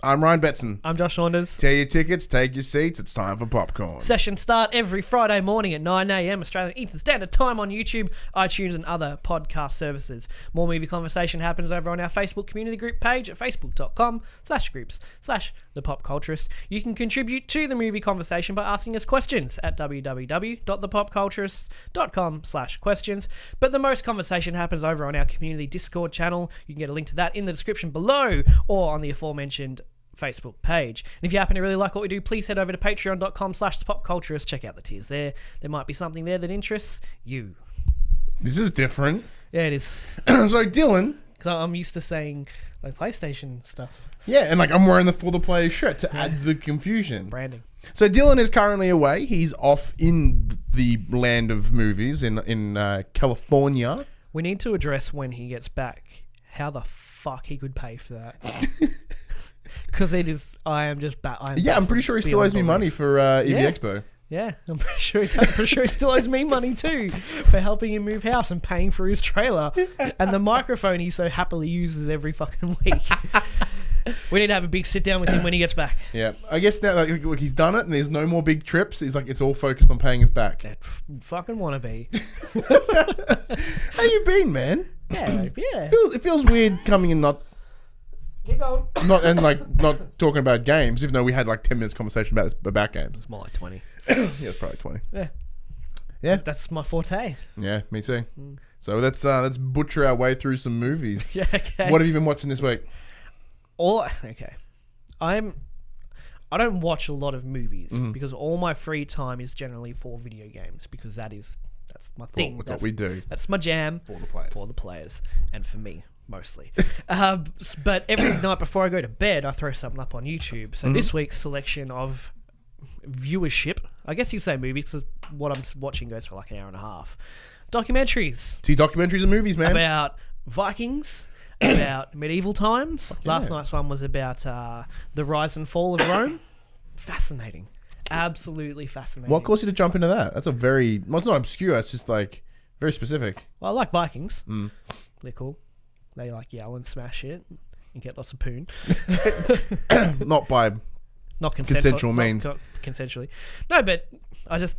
I'm Ryan Betson. I'm Josh Saunders. Tear your tickets, take your seats. It's time for popcorn. Sessions start every Friday morning at 9 a.m. Australian Eastern Standard Time on YouTube, iTunes, and other podcast services. More movie conversation happens over on our Facebook community group page at facebook.com/groups/the PopCulturist. You can contribute to the movie conversation by asking us questions at www.thepopculturist.com/questions. But the most conversation happens over on our community Discord channel. You can get a link to that in the description below or on the aforementioned Facebook page. And if you happen to really like what we do, please head over to patreon.com/thepopculturist. Check out the tiers there. There might be something there that interests you. This is different. Yeah, it is. So Dylan, Because I'm used to saying like PlayStation stuff. yeah, and like I'm wearing the For the Players shirt to add the confusion. Branding. So Dylan is currently away. He's off in the land of movies in California. We need to address when he gets back how the fuck he could pay for that. Because it is, I'm pretty sure he still owes me money for EV Expo. Yeah, I'm pretty sure he does. I'm pretty sure he still owes me money too for helping him move house and paying for his trailer and the microphone he so happily uses every fucking week. We need to have a big sit down with him when he gets back. Yeah, I guess now look, he's done it and there's no more big trips. He's like, it's all focused on paying us back. That fucking wanna be. How you been, man? Yeah. It feels weird coming in not talking about games, even though we had like 10 minutes conversation about games. It's more like 20. Yeah, it's probably 20. Yeah. That's my forte. Yeah, me too. So let's butcher our way through some movies. Yeah, okay. What have you been watching this week? I don't watch a lot of movies because all my free time is generally for video games because that's my thing. That's what we do. That's my jam. For the players. For the players. And for me, mostly. But every night before I go to bed, I throw something up on YouTube. So this week's selection of viewership, I guess you say movies because what I'm watching goes for like an hour and a half. Documentaries. See documentaries and movies, man. About Vikings. About medieval times. Last night's one was about the rise and fall of Rome. Fascinating. Absolutely fascinating. What caused you to jump into that? That's it's not obscure, it's just like very specific. Well, I like Vikings. They're cool. They like yell and smash shit and get lots of poon. Not consensual means. Not consensually. No, but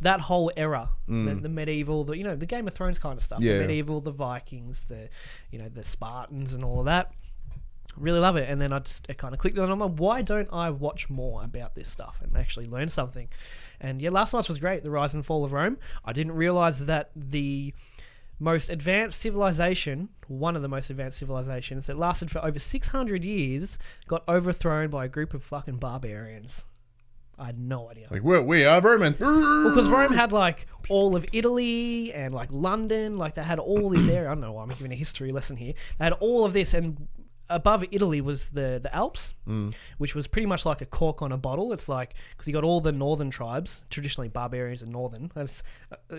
that whole era, the medieval, the Game of Thrones kind of stuff. Yeah. The medieval, the Vikings, the Spartans and all of that. Really love it. And then it kind of clicked on. I'm like, why don't I watch more about this stuff and actually learn something? And yeah, last night's was great. The Rise and Fall of Rome. I didn't realize that the most advanced civilization, one of the most advanced civilizations that lasted for over 600 years, got overthrown by a group of fucking barbarians. I had no idea. Like, we are Roman. Well, because Rome had like all of Italy and like London, like they had all this area. I don't know why I'm giving a history lesson here. They had all of this, and above Italy was the Alps, which was pretty much like a cork on a bottle. It's like, because you got all the northern tribes, traditionally barbarians are northern. I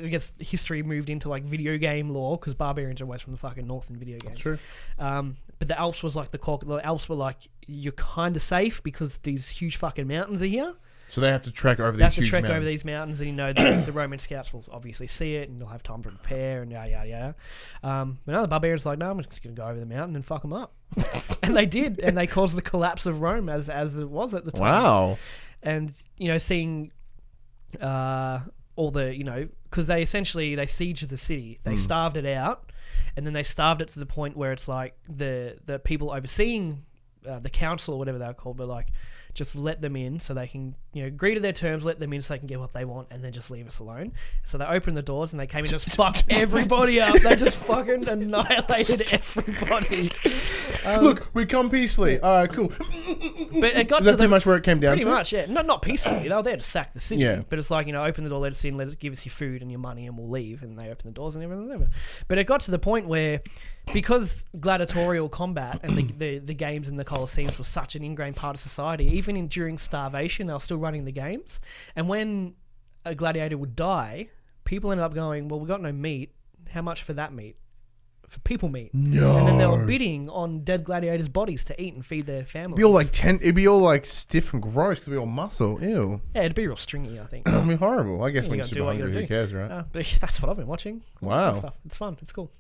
guess history moved into like video game lore because barbarians are always from the fucking north in video games. True. But the Alps was like the cork. The Alps were like, you're kind of safe because these huge fucking mountains are here. So they have to trek over these huge mountains. Over these mountains, and the Roman scouts will obviously see it, and they'll have time to prepare, and yada yada yada. But no, the barbarians are like, no, I'm just going to go over the mountain and fuck them up, and they did, and they caused the collapse of Rome as it was at the time. Wow. And seeing all the because they sieged the city, they starved it out, and then they starved it to the point where it's like the people overseeing the council or whatever they're called were like, just let them in so they can, agree to their terms, let them in so they can get what they want, and then just leave us alone. So they opened the doors and they came and just fucked everybody up. They just fucking annihilated everybody. Look, we come peacefully. All right, cool. But it got Is that pretty much where it came down to? Pretty much, yeah. Not peacefully. They were there to sack the city. Yeah. But it's like, open the door, let us in, give us your food and your money, and we'll leave. And they open the doors and everything. But it got to the point where, because gladiatorial combat and the games in the Colosseums was such an ingrained part of society, even during starvation, they were still running the games. And when a gladiator would die, people ended up going, well, we got no meat. How much for that meat? For people meat. No. And then they were bidding on dead gladiators' bodies to eat and feed their families. It'd be all like stiff and gross because it'd be all muscle. Ew. Yeah, it'd be real stringy, I think. It'd be horrible. I guess when you're gotta super hungry, who cares, right? But that's what I've been watching. Wow. Stuff. It's fun. It's cool.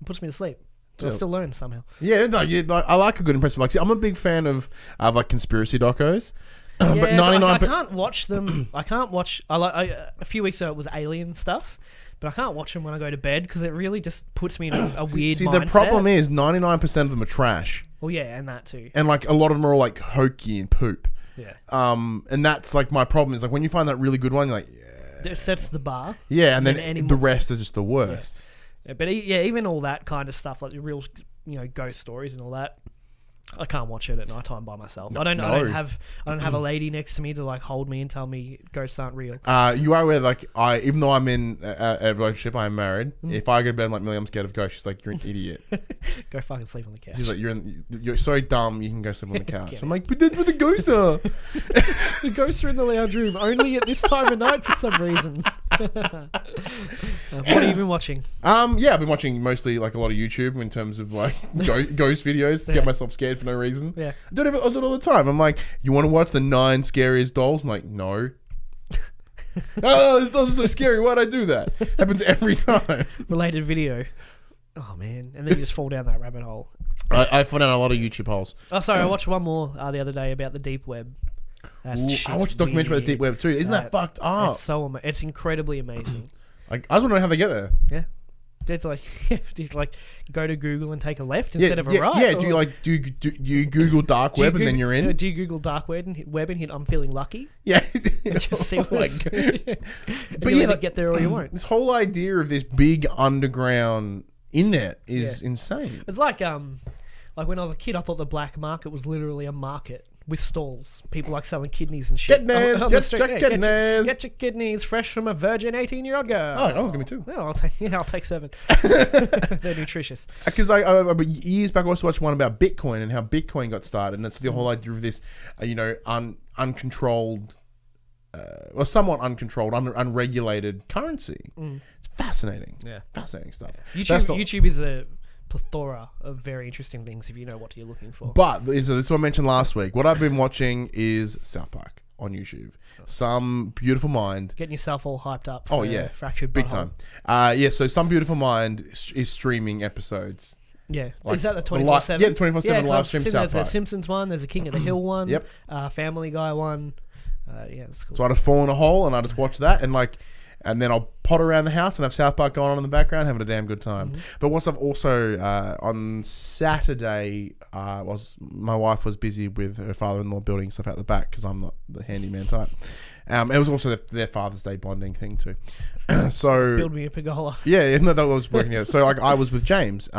It puts me to sleep. So I still learn somehow. Yeah, no, I like a good impressive. Like, see, I'm a big fan of like conspiracy docos. Yeah, but 99. I can't watch them. I can't watch. A few weeks ago it was alien stuff, but I can't watch them when I go to bed because it really just puts me in a weird. See, mindset. the problem is 99% of them are trash. Well, yeah, and that too. And like a lot of them are all like hokey and poop. Yeah. And that's like my problem is like when you find that really good one, you're like, it sets the bar. Yeah, and then the rest are just the worst. Yeah, but even all that kind of stuff, like the real, ghost stories and all that, I can't watch it at night time by myself. I don't have a lady next to me to like hold me and tell me ghosts aren't real. You are aware, like even though I'm in a relationship, I'm married. If I go to bed, I'm like, Millie, I'm scared of ghosts. She's like, you're an idiot. Go fucking sleep on the couch. She's like, you're so dumb. You can go sleep on the couch. I'm like, but that's where the ghosts are. The ghosts are in the lounge room only at this time of night for some reason. What have you been watching? Yeah, I've been watching mostly like a lot of YouTube in terms of like ghost videos to get myself scared for no reason. Yeah, I do it all the time. I'm like, you want to watch the 9 scariest dolls? I'm like, no. Oh, these dolls are so scary. Why'd I do that? Happens every time. Related video. Oh man, and then you just fall down that rabbit hole. I found out a lot of YouTube holes. Oh, sorry, I watched one more the other day about the deep web. I watched a documentary about the deep web too. Isn't that fucked up? It's incredibly amazing. I just want to know how they get there. Yeah. It's like, do you like go to Google and take a left instead of a right? Yeah, do you Google dark web and then you're in? Do you Google dark web and hit I'm feeling lucky? Yeah. And just see what it's But yeah, get there or you won't. This whole idea of this big underground internet is insane. It's like when I was a kid, I thought the black market was literally a market with stalls. People like selling kidneys and shit. Kidneys, get your kidneys fresh from a virgin 18-year-old girl. Oh, give me 2. Well, I'll take 7. They're nutritious. Because years back I also watched one about Bitcoin and how Bitcoin got started, and that's the whole idea of this, uncontrolled, or somewhat uncontrolled, unregulated currency. It's fascinating. Yeah, fascinating stuff. Yeah. YouTube is a plethora of very interesting things if you know what you're looking for. But this is what I mentioned last week. What I've been watching is South Park on YouTube. Some Beautiful Mind. Getting yourself all hyped up for Fractured big Butthole. time. So Some Beautiful Mind is streaming episodes. Yeah. Is that the 24/7? Yeah, 24/7 live stream South Park. There's a Simpsons one, there's a King of the Hill one, yep. Family Guy one. That's cool. So I just fall in a hole and I just watch that and then I'll potter around the house and have South Park going on in the background, having a damn good time. But what I've also on Saturday my wife was busy with her father-in-law building stuff out the back because I'm not the handyman type. It was also their Father's Day bonding thing too. So build me a pergola. Yeah, no, that was working out. So I was with James.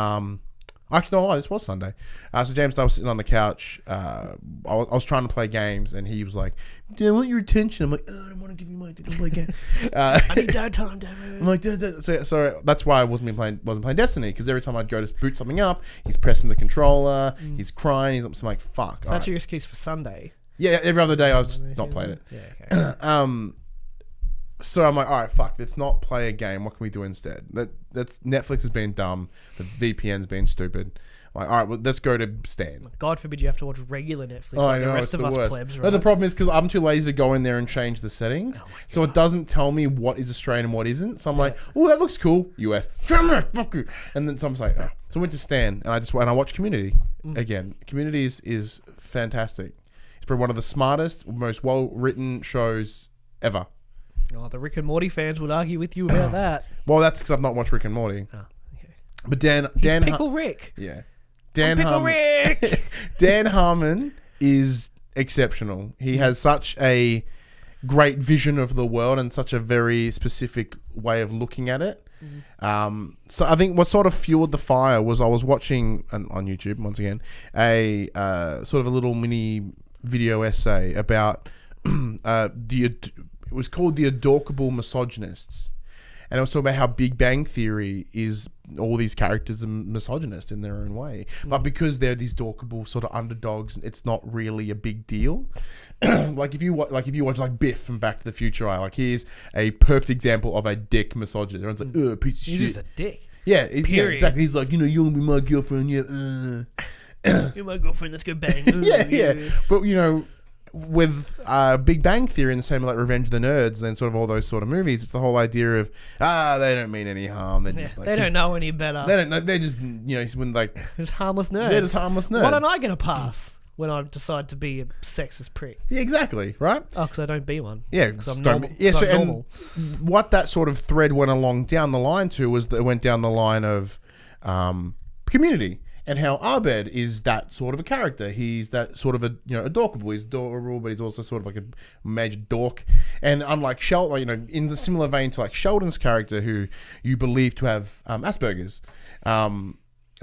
Actually, no, this was Sunday. So James and I was sitting on the couch. I was trying to play games, and he was like, "Dude, I want your attention." I'm like, "Oh, I don't want to give you my attention. Play games." I need dad time, Dad. I'm like, Dad. So that's why I wasn't playing Destiny, because every time I'd go to boot something up, he's pressing the controller, he's crying, I'm like, "Fuck." So that's your excuse for Sunday. Yeah, every other day I was just not playing it. Yeah, okay. So I'm like, all right, fuck, let's not play a game. What can we do instead? That's Netflix has been dumb. The VPN's been stupid. I'm like, all right, well, let's go to Stan. God forbid you have to watch regular Netflix. Oh, like I know, the rest it's of the us worst. plebs, right? No, the problem is because I'm too lazy to go in there and change the settings. So it doesn't tell me what is Australian and what isn't. So I'm like, oh, that looks cool. US. Fuck you. And then someone's like, oh. So I went to Stan and I watched Community again. Community is fantastic. It's probably one of the smartest, most well-written shows ever. Oh, the Rick and Morty fans would argue with you about that. Well, that's because I've not watched Rick and Morty. Oh, okay. But Dan Pickle Rick. Yeah. Pickle Rick. Dan Harmon is exceptional. He has such a great vision of the world and such a very specific way of looking at it. So I think what sort of fueled the fire was I was watching on YouTube once again a sort of a little mini video essay about it was called The Adorkable Misogynists. And it was talking about how Big Bang Theory is all these characters are misogynist in their own way. But because they're these dorkable sort of underdogs, it's not really a big deal. Like if you watch like Biff from Back to the Future, here's a perfect example of a dick misogynist. Everyone's like, ugh, piece of shit. He's just a dick. Yeah, exactly. He's like, you want to be my girlfriend, yeah. You're my girlfriend, let's go bang. Yeah. But with Big Bang Theory and the same like Revenge of the Nerds and sort of all those sort of movies, it's the whole idea of they don't mean any harm. They're just like, they don't know any better. They don't know. They're just when like Just harmless nerds. they're just harmless nerds. What am I going to pass when I decide to be a sexist prick? Yeah, exactly. Right. Oh, because I don't be one. Yeah, because I'm don't- normal. yeah. So, I'm and normal. what that sort of thread went along down the line to was that it went down the line of Community. And how Abed is that sort of a character. He's that sort of a adorable. He's adorable, but he's also sort of like a major dork. And unlike Sheldon, in the similar vein to like Sheldon's character, who you believe to have Asperger's,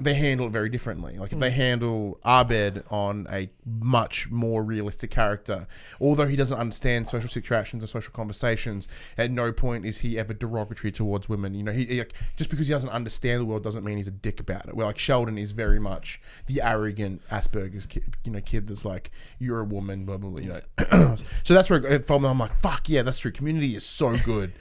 they handle it very differently. Like if they handle Abed on a much more realistic character, although he doesn't understand social situations or social conversations, at no point is he ever derogatory towards women. He just because he doesn't understand the world doesn't mean he's a dick about it. Where like Sheldon is very much the arrogant Asperger's kid that's like, you're a woman, blah blah blah. So that's where it fell. I'm like, fuck yeah, that's true. Community is so good.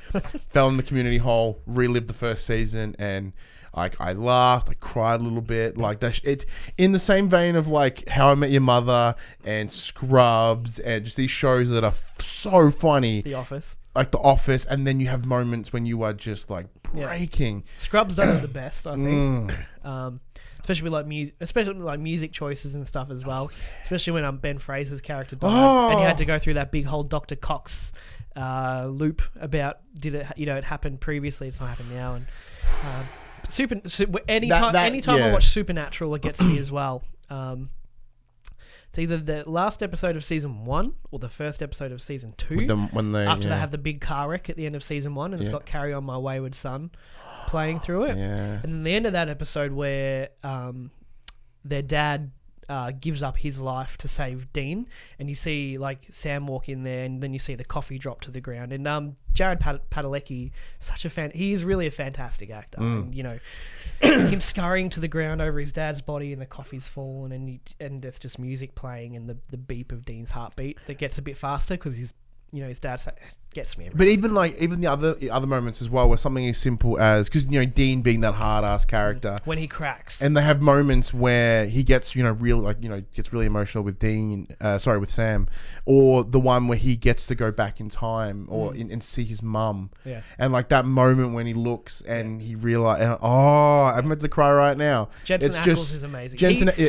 Fell in the Community hole, relived the first season, and like I laughed, I cried a little bit. Like that, it in the same vein of like How I Met Your Mother and Scrubs and just these shows that are so funny. The Office, like The Office, and then you have moments when you are just like breaking. Scrubs done it the best, I think. Especially with music choices and stuff as well. Especially when Ben Fraser's character died, and you had to go through that big whole Dr. Cox loop about it happened previously, it's not happened now, and. Anytime I watch Supernatural, it gets me as well. It's either the last episode of season 1 or the first episode of season 2. After they have the big car wreck at the end of season 1, and it's got "Carry On My Wayward Son" playing through it. Yeah. And then the end of that episode where their dad gives up his life to save Dean, and you see like Sam walk in there, and then you see the coffee drop to the ground. And Jared Padalecki, he is really a fantastic actor. And, him scurrying to the ground over his dad's body, and the coffee's fallen, and there's just music playing, and the beep of Dean's heartbeat that gets a bit faster because his dad gets me. But even the other moments as well, where something as simple as, because Dean being that hard ass character, when he cracks, and they have moments where he gets gets really emotional with with Sam, or the one where he gets to go back in time or and see his mum, and like that moment when he looks and he realizes, I'm meant to cry right now. Jensen Ackles is amazing.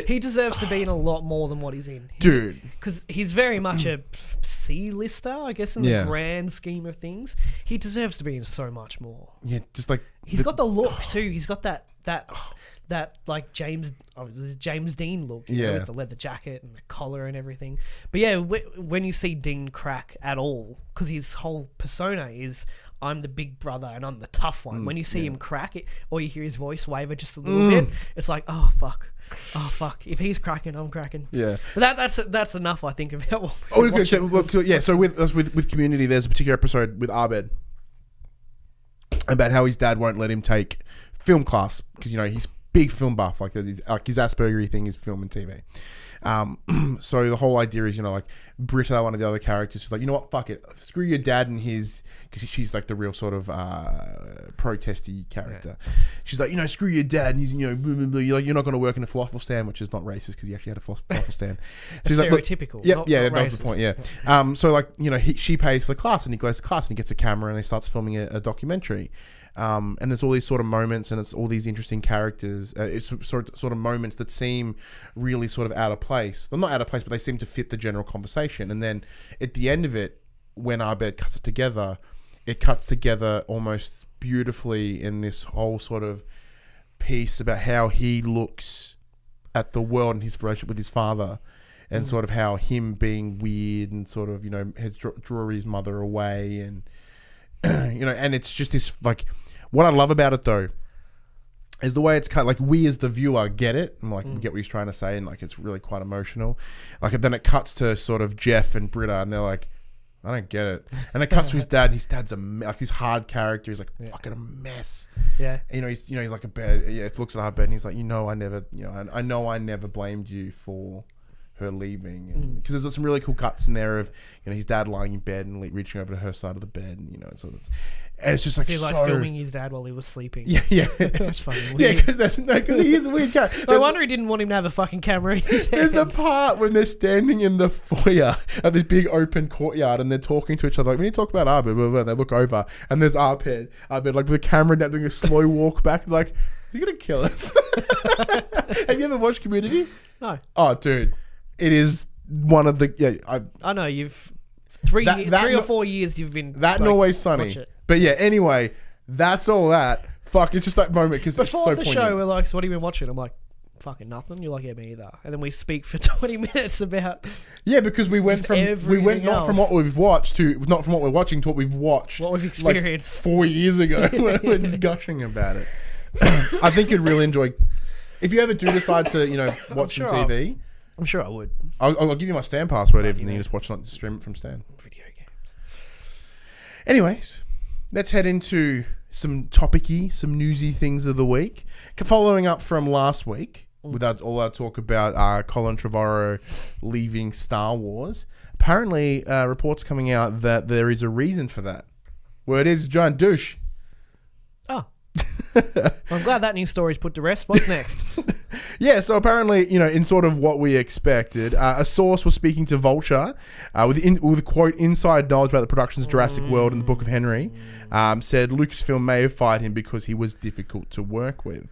He deserves to be in a lot more than what he's in, dude, because he's very much a C-lister, I guess, in the grand scheme of things. He deserves to be in so much more. Yeah, just like he's got the look too. He's got that like James Dean look, with the leather jacket and the collar and everything. But yeah, when you see Dean crack at all, because his whole persona is, I'm the big brother and I'm the tough one. When you see him crack it, or you hear his voice waver just a little bit, it's like, oh fuck. If he's cracking, I'm cracking. Yeah, but that's enough, I think, about what. So with Community, there's a particular episode with Abed about how his dad won't let him take film class because he's big film buff, like his Asperger thing is film and TV. So the whole idea is, like Britta, one of the other characters, she's like, you know what, fuck it, screw your dad and his, because she's like the real sort of protesty character. She's like, screw your dad, and he's, blah, blah, blah. You're not going to work in a falafel stand, which is not racist because he actually had a falafel stand. She's stereotypical. Like, that was the point. Yeah. So like, she pays for the class, and he goes to class, and he gets a camera, and he starts filming a documentary. And there's all these sort of moments, and it's all these interesting characters. It's sort of moments that seem really sort of out of place. They're not out of place, but they seem to fit the general conversation. And then at the end of it, when Abed cuts it together almost beautifully in this whole sort of piece about how he looks at the world and his relationship with his father, and sort of how him being weird and sort of has draw his mother away, and and it's just this, like, what I love about it though is the way it's cut. Like, we as the viewer get it, and like we get what he's trying to say, and like it's really quite emotional. Like, and then it cuts to sort of Jeff and Britta, and they're like, I don't get it. And it cuts to his dad, and his dad's like his hard character. He's like fucking a mess. Yeah. And, he's like a bad. Yeah. It looks at our bed, and he's like, I never blamed you for her leaving, because there's some really cool cuts in there of his dad lying in bed and reaching over to her side of the bed, and so it's just like He's like filming his dad while he was sleeping. Yeah. That's fucking weird. Yeah, because he is a weird character. No wonder he didn't want him to have a fucking camera in his hands. There's a part when they're standing in the foyer of this big open courtyard and they're talking to each other. Like, when you talk about Arbed, blah, blah, blah, they look over and there's Arbed like with the camera now doing a slow walk back. Like, is he gonna kill us? Have you ever watched Community? No. Oh, dude, it is one of the I know you've 3 or 4 years you've been that and Always Sunny. But yeah, anyway, that's all that. Fuck, it's just that moment because it's so before the poignant. show, we're like, so what have you been watching? I'm like, fucking nothing. You're like, yeah, me either. And then we speak for 20 minutes about because we went not from what we've watched to not from what we're watching to what we've watched, what we've experienced like 4 years ago. We're just gushing about it. I think you'd really enjoy if you ever do decide to watch some TV. I'm sure I would. I'll give you my Stan password, even then you just watch it, stream it from Stan. Video game. Anyways, let's head into some topicy, some newsy things of the week. Following up from last week, without all our talk about Colin Trevorrow leaving Star Wars, apparently reports coming out that there is a reason for that. Word is giant douche. Oh. I'm glad that news story's put to rest. What's next? Yeah, so apparently, in sort of what we expected, a source was speaking to Vulture with a quote, inside knowledge about the production's Jurassic World and the Book of Henry, said Lucasfilm may have fired him because he was difficult to work with.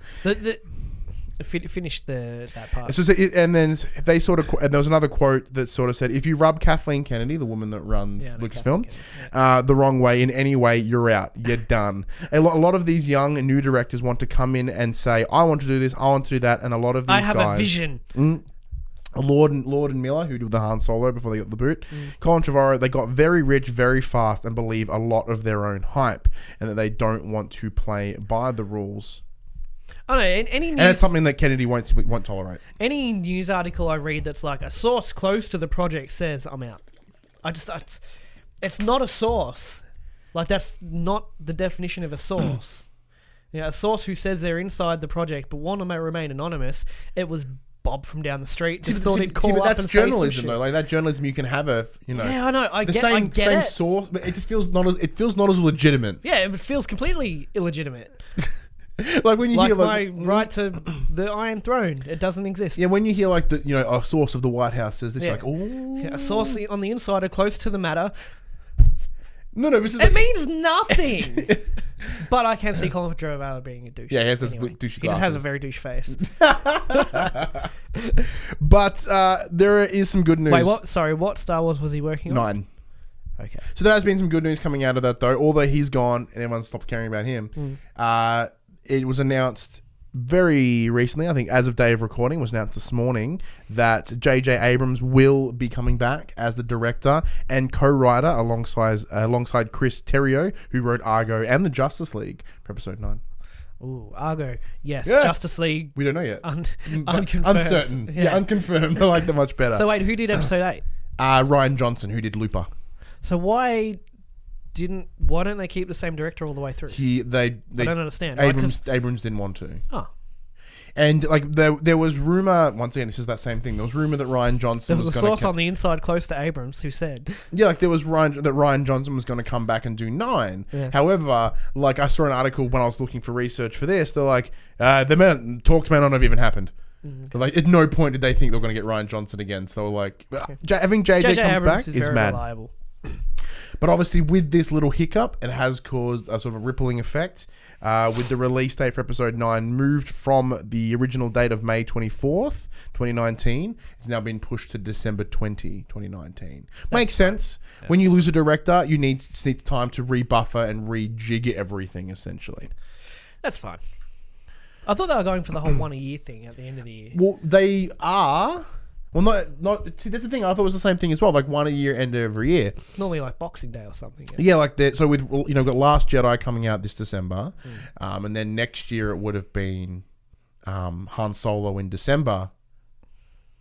Finish that part. So, and then they sort of, and there was another quote that sort of said, if you rub Kathleen Kennedy, the woman that runs Lucasfilm, the wrong way in any way, you're out. You're done. A lot of these young and new directors want to come in and say, I want to do this, I want to do that, and a lot of these guys... I have a vision. Lord and Miller, who did the Han Solo before they got the boot, Colin Trevorrow, they got very rich very fast and believe a lot of their own hype, and that they don't want to play by the rules. I don't know, any news, and that's something that Kennedy won't tolerate. Any news article I read that's like a source close to the project says, I'm out. It's not a source. Like, that's not the definition of a source. A source who says they're inside the project but want to remain anonymous. It was Bob from down the street. Just thought he'd call up and say some shit. That's journalism, though. Like, that journalism, you can have Yeah, I know. I get same it. source, but it just feels not as legitimate. Yeah, it feels completely illegitimate. Like when you hear my right to the Iron Throne, it doesn't exist. Yeah, when you hear like a source of the White House says this, you're like, oh, a source on the insider close to the matter. No, this is it means nothing. But I can see Colin Trevorrow being a douche. Yeah, he has this douchey glasses. He just has a very douche face. But there is some good news. Wait, what? Sorry, what Star Wars was he working on? 9. Okay. So there has been some good news coming out of that, though. Although he's gone and everyone's stopped caring about him. It was announced very recently, I think as of day of recording, was announced this morning that J.J. Abrams will be coming back as the director and co-writer alongside Chris Terrio, who wrote Argo and the Justice League for episode 9. Ooh, Argo. Yes, yeah. Justice League. We don't know yet. Unconfirmed. Uncertain. Yeah, unconfirmed. I like that much better. So wait, who did episode 8? Ryan Johnson, who did Looper. So why don't they keep the same director all the way through? I don't understand. Abrams didn't want to. Oh. And like there was rumor, once again, this is that same thing. There was rumor that Ryan Johnson was a source on the inside close to Abrams who said, yeah, like there was that Ryan Johnson was going to come back and do 9. Yeah. However, like I saw an article when I was looking for research for this. They're like, talks may not have even happened. Mm-hmm. Like at no point did they think they were going to get Ryan Johnson again. So they were like, having JJ comes Abrams back is mad. Reliable. But obviously with this little hiccup, it has caused a sort of rippling effect with the release date for episode 9 moved from the original date of May 24th, 2019. It's now been pushed to December 20, 2019. Makes sense. When you lose a director, you need time to rebuffer and rejig everything, essentially. That's fine. I thought they were going for the whole 1 a year thing at the end of the year. Well, they are... Well, not. See, that's the thing. I thought it was the same thing as well. Like 1 a year, end every year. Normally, like Boxing Day or something. Yeah, like that. So with we've got Last Jedi coming out this December, and then next year it would have been Han Solo in December,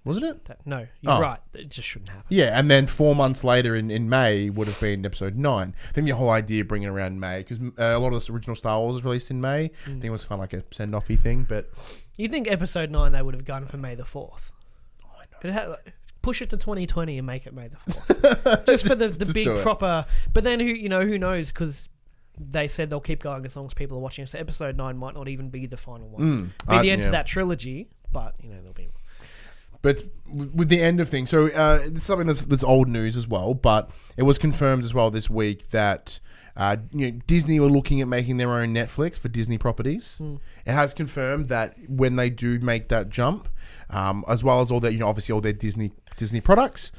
wasn't it? No, you're right. It just shouldn't happen. Yeah, and then 4 months later in May would have been episode 9. I think the whole idea of bringing around May because a lot of this original Star Wars was released in May. I think it was kind of like a send-offy thing, but you'd think episode 9 they would have gone for May the 4th. Put push it to 2020 and make it May the 4th. Just for the big proper. But then who knows? Because they said they'll keep going as long as people are watching. So episode 9 might not even be the final one. Be the end to that trilogy, but there'll be. But with the end of things, so it's something that's old news as well. But it was confirmed as well this week that Disney were looking at making their own Netflix for Disney properties. It has confirmed that when they do make that jump, as well as all their obviously all their Disney products,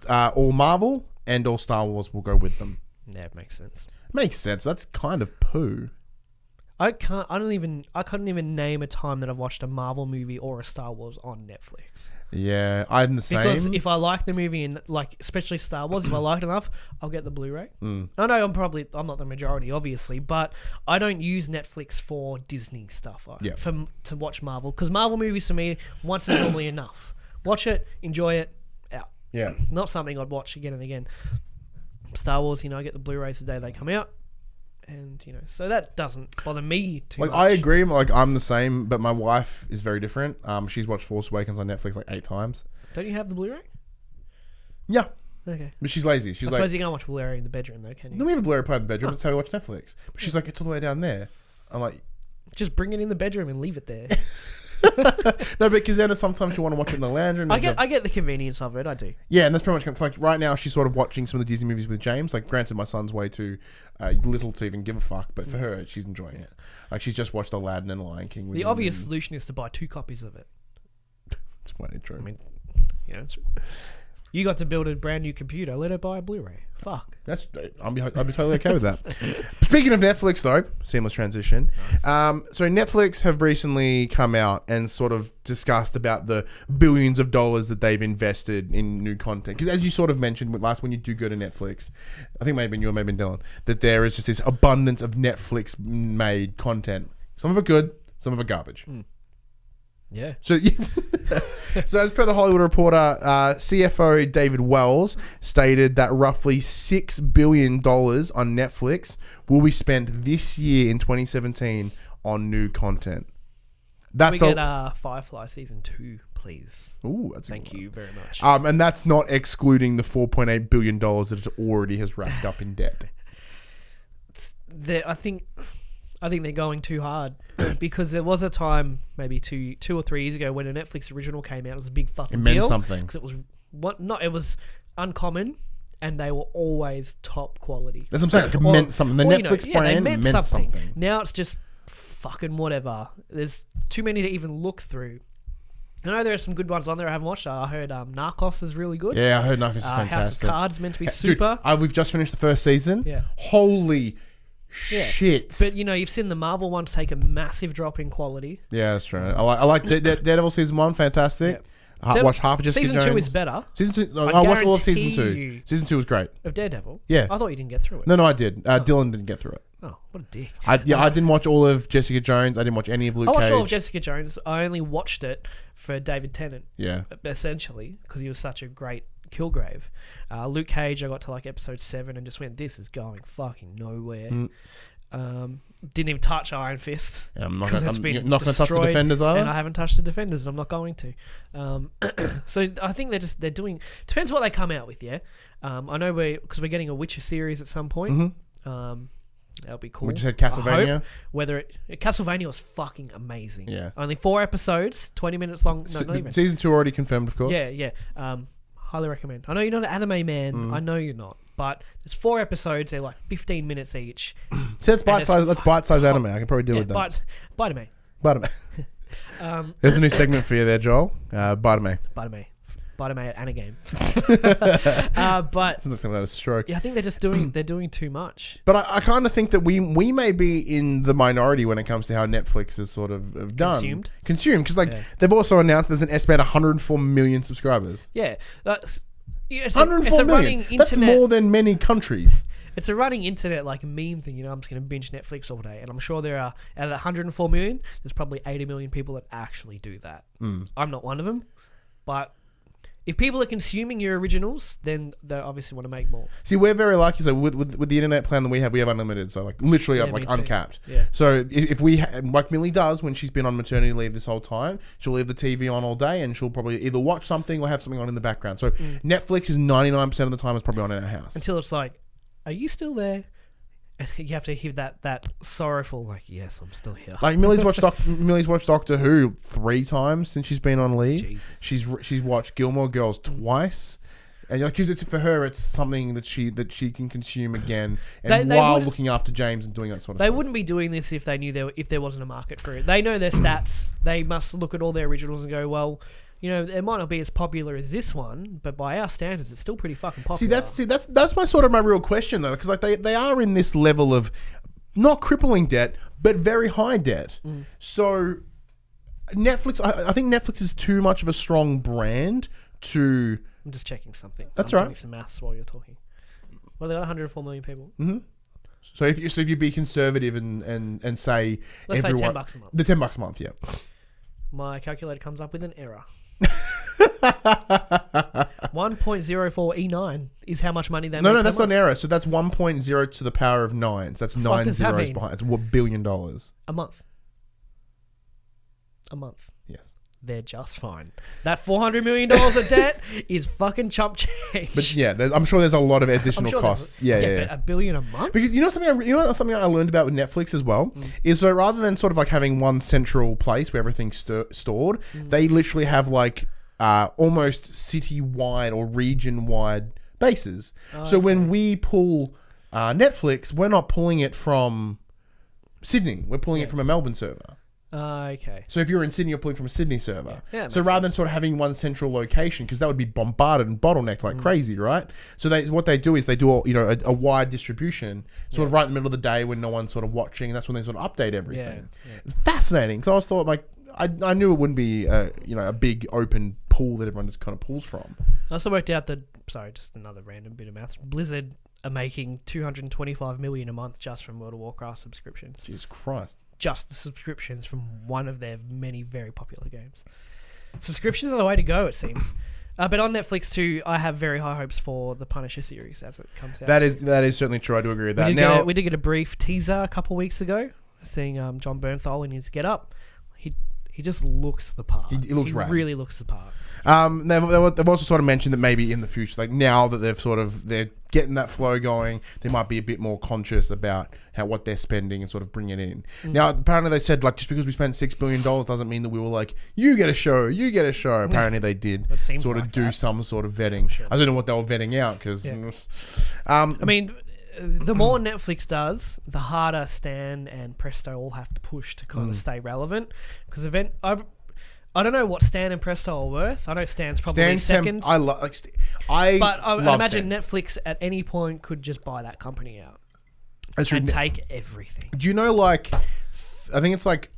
all Marvel and all Star Wars will go with them. Yeah, it makes sense. Makes sense. That's kind of poo. I couldn't even name a time that I've watched a Marvel movie or a Star Wars on Netflix. Yeah, I'm the same. Because if I like the movie and especially Star Wars, if I like it enough, I'll get the Blu-ray. I know I'm not the majority, obviously, but I don't use Netflix for Disney stuff. To watch Marvel, because Marvel movies for me once is normally enough. Watch it, enjoy it, out. Yeah, not something I'd watch again and again. Star Wars, I get the Blu-rays the day they come out. And so that doesn't bother me too much. I agree. I'm the same, but my wife is very different. She's watched Force Awakens on Netflix 8 times. Don't you have the Blu-ray? Yeah. Okay. But she's lazy. I suppose you can't watch Blu-ray in the bedroom though, can you? No, we have a Blu-ray player in the bedroom. That's how we watch Netflix. But she's like, it's all the way down there. I'm like, just bring it in the bedroom and leave it there. No, because then sometimes you want to watch it in the lounge room. I get the convenience of it. I do. Yeah, and that's pretty much like right now. She's sort of watching some of the Disney movies with James. Like, granted, my son's way too little to even give a fuck, but for her, she's enjoying it. Like, she's just watched Aladdin and Lion King. The obvious solution is to buy 2 copies of it. It's funny, true. I mean, you got to build a brand new computer. Let her buy a Blu-ray. Fuck. I'll be totally okay with that. Speaking of Netflix, though, seamless transition. Nice. So Netflix have recently come out and sort of discussed about the billions of dollars that they've invested in new content. Because as you sort of mentioned when you do go to Netflix, I think maybe you or maybe Dylan, that there is just this abundance of Netflix-made content. Some of it good, some of it garbage. Yeah. So as per the Hollywood Reporter, CFO David Wells stated that roughly $6 billion on Netflix will be spent this year in 2017 on new content. Can we get Firefly season 2, please? Ooh, that's Thank you very much. And that's not excluding the $4.8 billion that it already has racked up in debt. I think they're going too hard because there was a time maybe two or 3 years ago when a Netflix original came out. It was a big fucking deal. It meant something. Because it was uncommon and they were always top quality. That's what I'm saying. It meant something. The Netflix brand meant something. Now it's just fucking whatever. There's too many to even look through. I know there are some good ones on there I haven't watched. I heard Narcos is really good. Yeah, I heard Narcos is fantastic. House of Cards is meant to be super. Dude, we've just finished the first season. Yeah. Holy shit. But you've seen the Marvel ones take a massive drop in quality. Yeah, that's true. I like Daredevil season 1, fantastic. Yeah. Watch half of Jessica Jones. Season 2 is better. I watched all of season 2. Season 2 was great. Of Daredevil? Yeah. I thought you didn't get through it. No, I did. Dylan didn't get through it. Oh, what a dick. I didn't watch all of Jessica Jones. I didn't watch any of Luke Cage. I watched all of Jessica Jones. I only watched it for David Tennant. Yeah. Essentially, because he was such a great Kilgrave. Luke Cage, I got to like episode 7 and just went, this is going fucking nowhere. Didn't even touch Iron Fist. Yeah, I'm not going to touch the Defenders either. And I haven't touched the Defenders, and I'm not going to. So I think they're doing. Depends what they come out with. Yeah, I know because we're getting a Witcher series at some point. That'll be cool. We just had Castlevania. Castlevania was fucking amazing. Yeah, only 4 episodes, 20 minutes long. No, not even. Season 2 already confirmed, of course. Yeah. Highly recommend. I know you're not an anime man. I know you're not. But there's 4 episodes. They're like 15 minutes each. So that's bite-sized. That's bite-sized anime. I can probably deal with that. Bite-a-me. There's a new segment for you there, Joel. Bite-a-me. Bite-a-me at Anagame. But sounds like something like a stroke. Yeah, I think they're doing too much. But I kind of think that we may be in the minority when it comes to how Netflix is sort of done. Consumed. Because they've also announced there's an estimated 104 million subscribers. Yeah. It's 104 million. That's more than many countries. It's a running internet like meme thing. I'm just going to binge Netflix all day, and I'm sure there are out of 104 million, there's probably 80 million people that actually do that. I'm not one of them, but If people are consuming your originals, then they obviously want to make more. See, we're very lucky. So with the internet plan that we have unlimited. So like literally, Yeah, like me too. uncapped. Yeah. So if we like Millie does when she's been on maternity leave this whole time, she'll leave the TV on all day and she'll probably either watch something or have something on in the background. So Netflix is 99% of the time is probably on in our house. Until it's like, are you still there? And you have to hear that sorrowful, like, yes, I'm still here. Like Millie's watched Doctor Who 3 times since she's been on leave. Jesus. She's watched Gilmore Girls twice, and like, 'cause for her, it's something that she can consume again, and while looking after James and doing that sort of stuff. They wouldn't be doing this if they knew if there wasn't a market for it. They know their stats. They must look at all their originals and go, well, you know, it might not be as popular as this one, but by our standards, it's still pretty fucking popular. That's my real question though, because like they are in this level of not crippling debt, but very high debt. So Netflix, I think Netflix is too much of a strong brand to. I'm just checking something. That's I'm right. doing some maths while you're talking. Well, they got 104 million people. Mm-hmm. So if you be conservative and say Let's say everyone, $10 a month. The $10 a month, yeah. My calculator comes up with an error. 1.04E9 is how much money they make. No, that's not an error. So that's 1.0 to the power of 9. So that's 9 does that zeros mean? behind. It's $1 billion. A month. A month. Yes. They're just fine. That $400 million of debt is fucking chump change. But yeah, I'm sure there's a lot of additional costs. But $1 billion a month? Because you know something I learned about with Netflix as well is so rather than sort of like having one central place where everything's stored, they literally have like almost city-wide or region-wide bases. So when we pull Netflix, we're not pulling it from Sydney. We're pulling it from a Melbourne server. Okay. So if you're in Sydney, you're pulling from a Sydney server. Yeah, so rather than sort of having one central location, because that would be bombarded and bottlenecked like crazy, right? So what they do is they do a wide distribution, sort of right in the middle of the day when no one's sort of watching. And that's when they sort of update everything. Yeah. It's fascinating. So I was thought like I knew it wouldn't be a big open pool that everyone just kind of pulls from. I also worked out that just another random bit of math. Blizzard are making $225 million a month just from World of Warcraft subscriptions. Jesus Christ. Just the subscriptions from one of their many very popular games. Subscriptions are the way to go, it seems. But on Netflix too, I have very high hopes for the Punisher series as it comes out. That is certainly true. I do agree with that. We did get a brief teaser a couple of weeks ago, seeing John Bernthal in his get-up. He just looks the part. He looks rad. Really looks the part. They've also sort of mentioned that maybe in the future, like now that they're getting that flow going, they might be a bit more conscious about what they're spending and sort of bring it in. Now, apparently they said like just because we spent $6 billion doesn't mean that we were like, you get a show. Apparently they did sort of do some sort of vetting. Sure. I don't know what they were vetting out because. Yeah. I mean, the more Netflix does, the harder Stan and Presto all have to push to kind of stay relevant. Because I don't know what Stan and Presto are worth. I know Stan's probably second. But I imagine Stan. Netflix at any point could just buy that company out and take everything. Do you know, like, I think it's like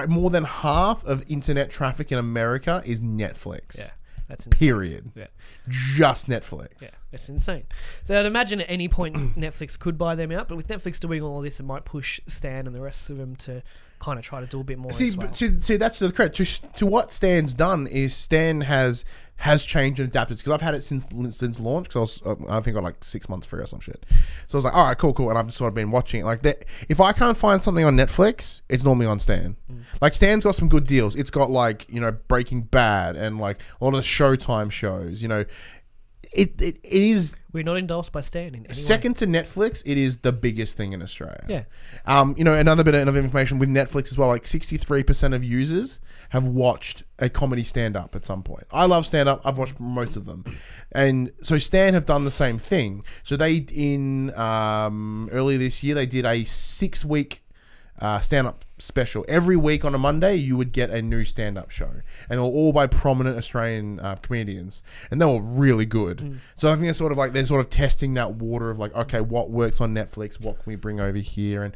more than half of internet traffic in America is Netflix. Yeah. That's insane. Period. Yeah. Just Netflix. Yeah, it's insane. So I'd imagine at any point Netflix could buy them out, but with Netflix doing all of this, it might push Stan and the rest of them to kind of try to do a bit more. See, that's the credit to what Stan's done is Stan has changed and adapted because I've had it since launch because I think I got like 6 months free or some shit. So I was like, all right, cool, and I've sort of been watching it like that. If I can't find something on Netflix, it's normally on Stan. Like Stan's got some good deals. It's got like Breaking Bad and like a lot of the Showtime shows. It is. We're not endorsed by Stan in any second way. To Netflix, it is the biggest thing in Australia. Yeah. Another bit of information with Netflix as well. Like 63% of users have watched a comedy stand-up at some point. I love stand-up. I've watched most of them, and so Stan have done the same thing. So they earlier this year they did a 6-week stand-up special. Every week on a Monday you would get a new stand-up show, and they were all by prominent Australian comedians, and they were really good. So I think they're sort of testing that water of like, okay, what works on Netflix, what can we bring over here, and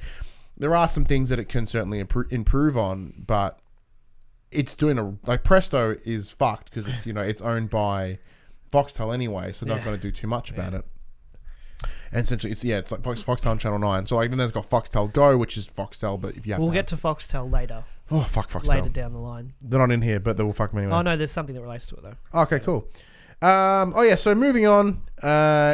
there are some things that it can certainly improve on, but it's doing like Presto is fucked because it's it's owned by Foxtel anyway, so they're not going to do too much about it. And essentially, it's like Foxtel and Channel 9. So like then there's got Foxtel Go, which is Foxtel, but if you have we'll get to Foxtel later. Oh, fuck later still. down the line. They're not in here, but they will fuck me anyway. Oh no, there's something that relates to it though. Okay, cool. So moving on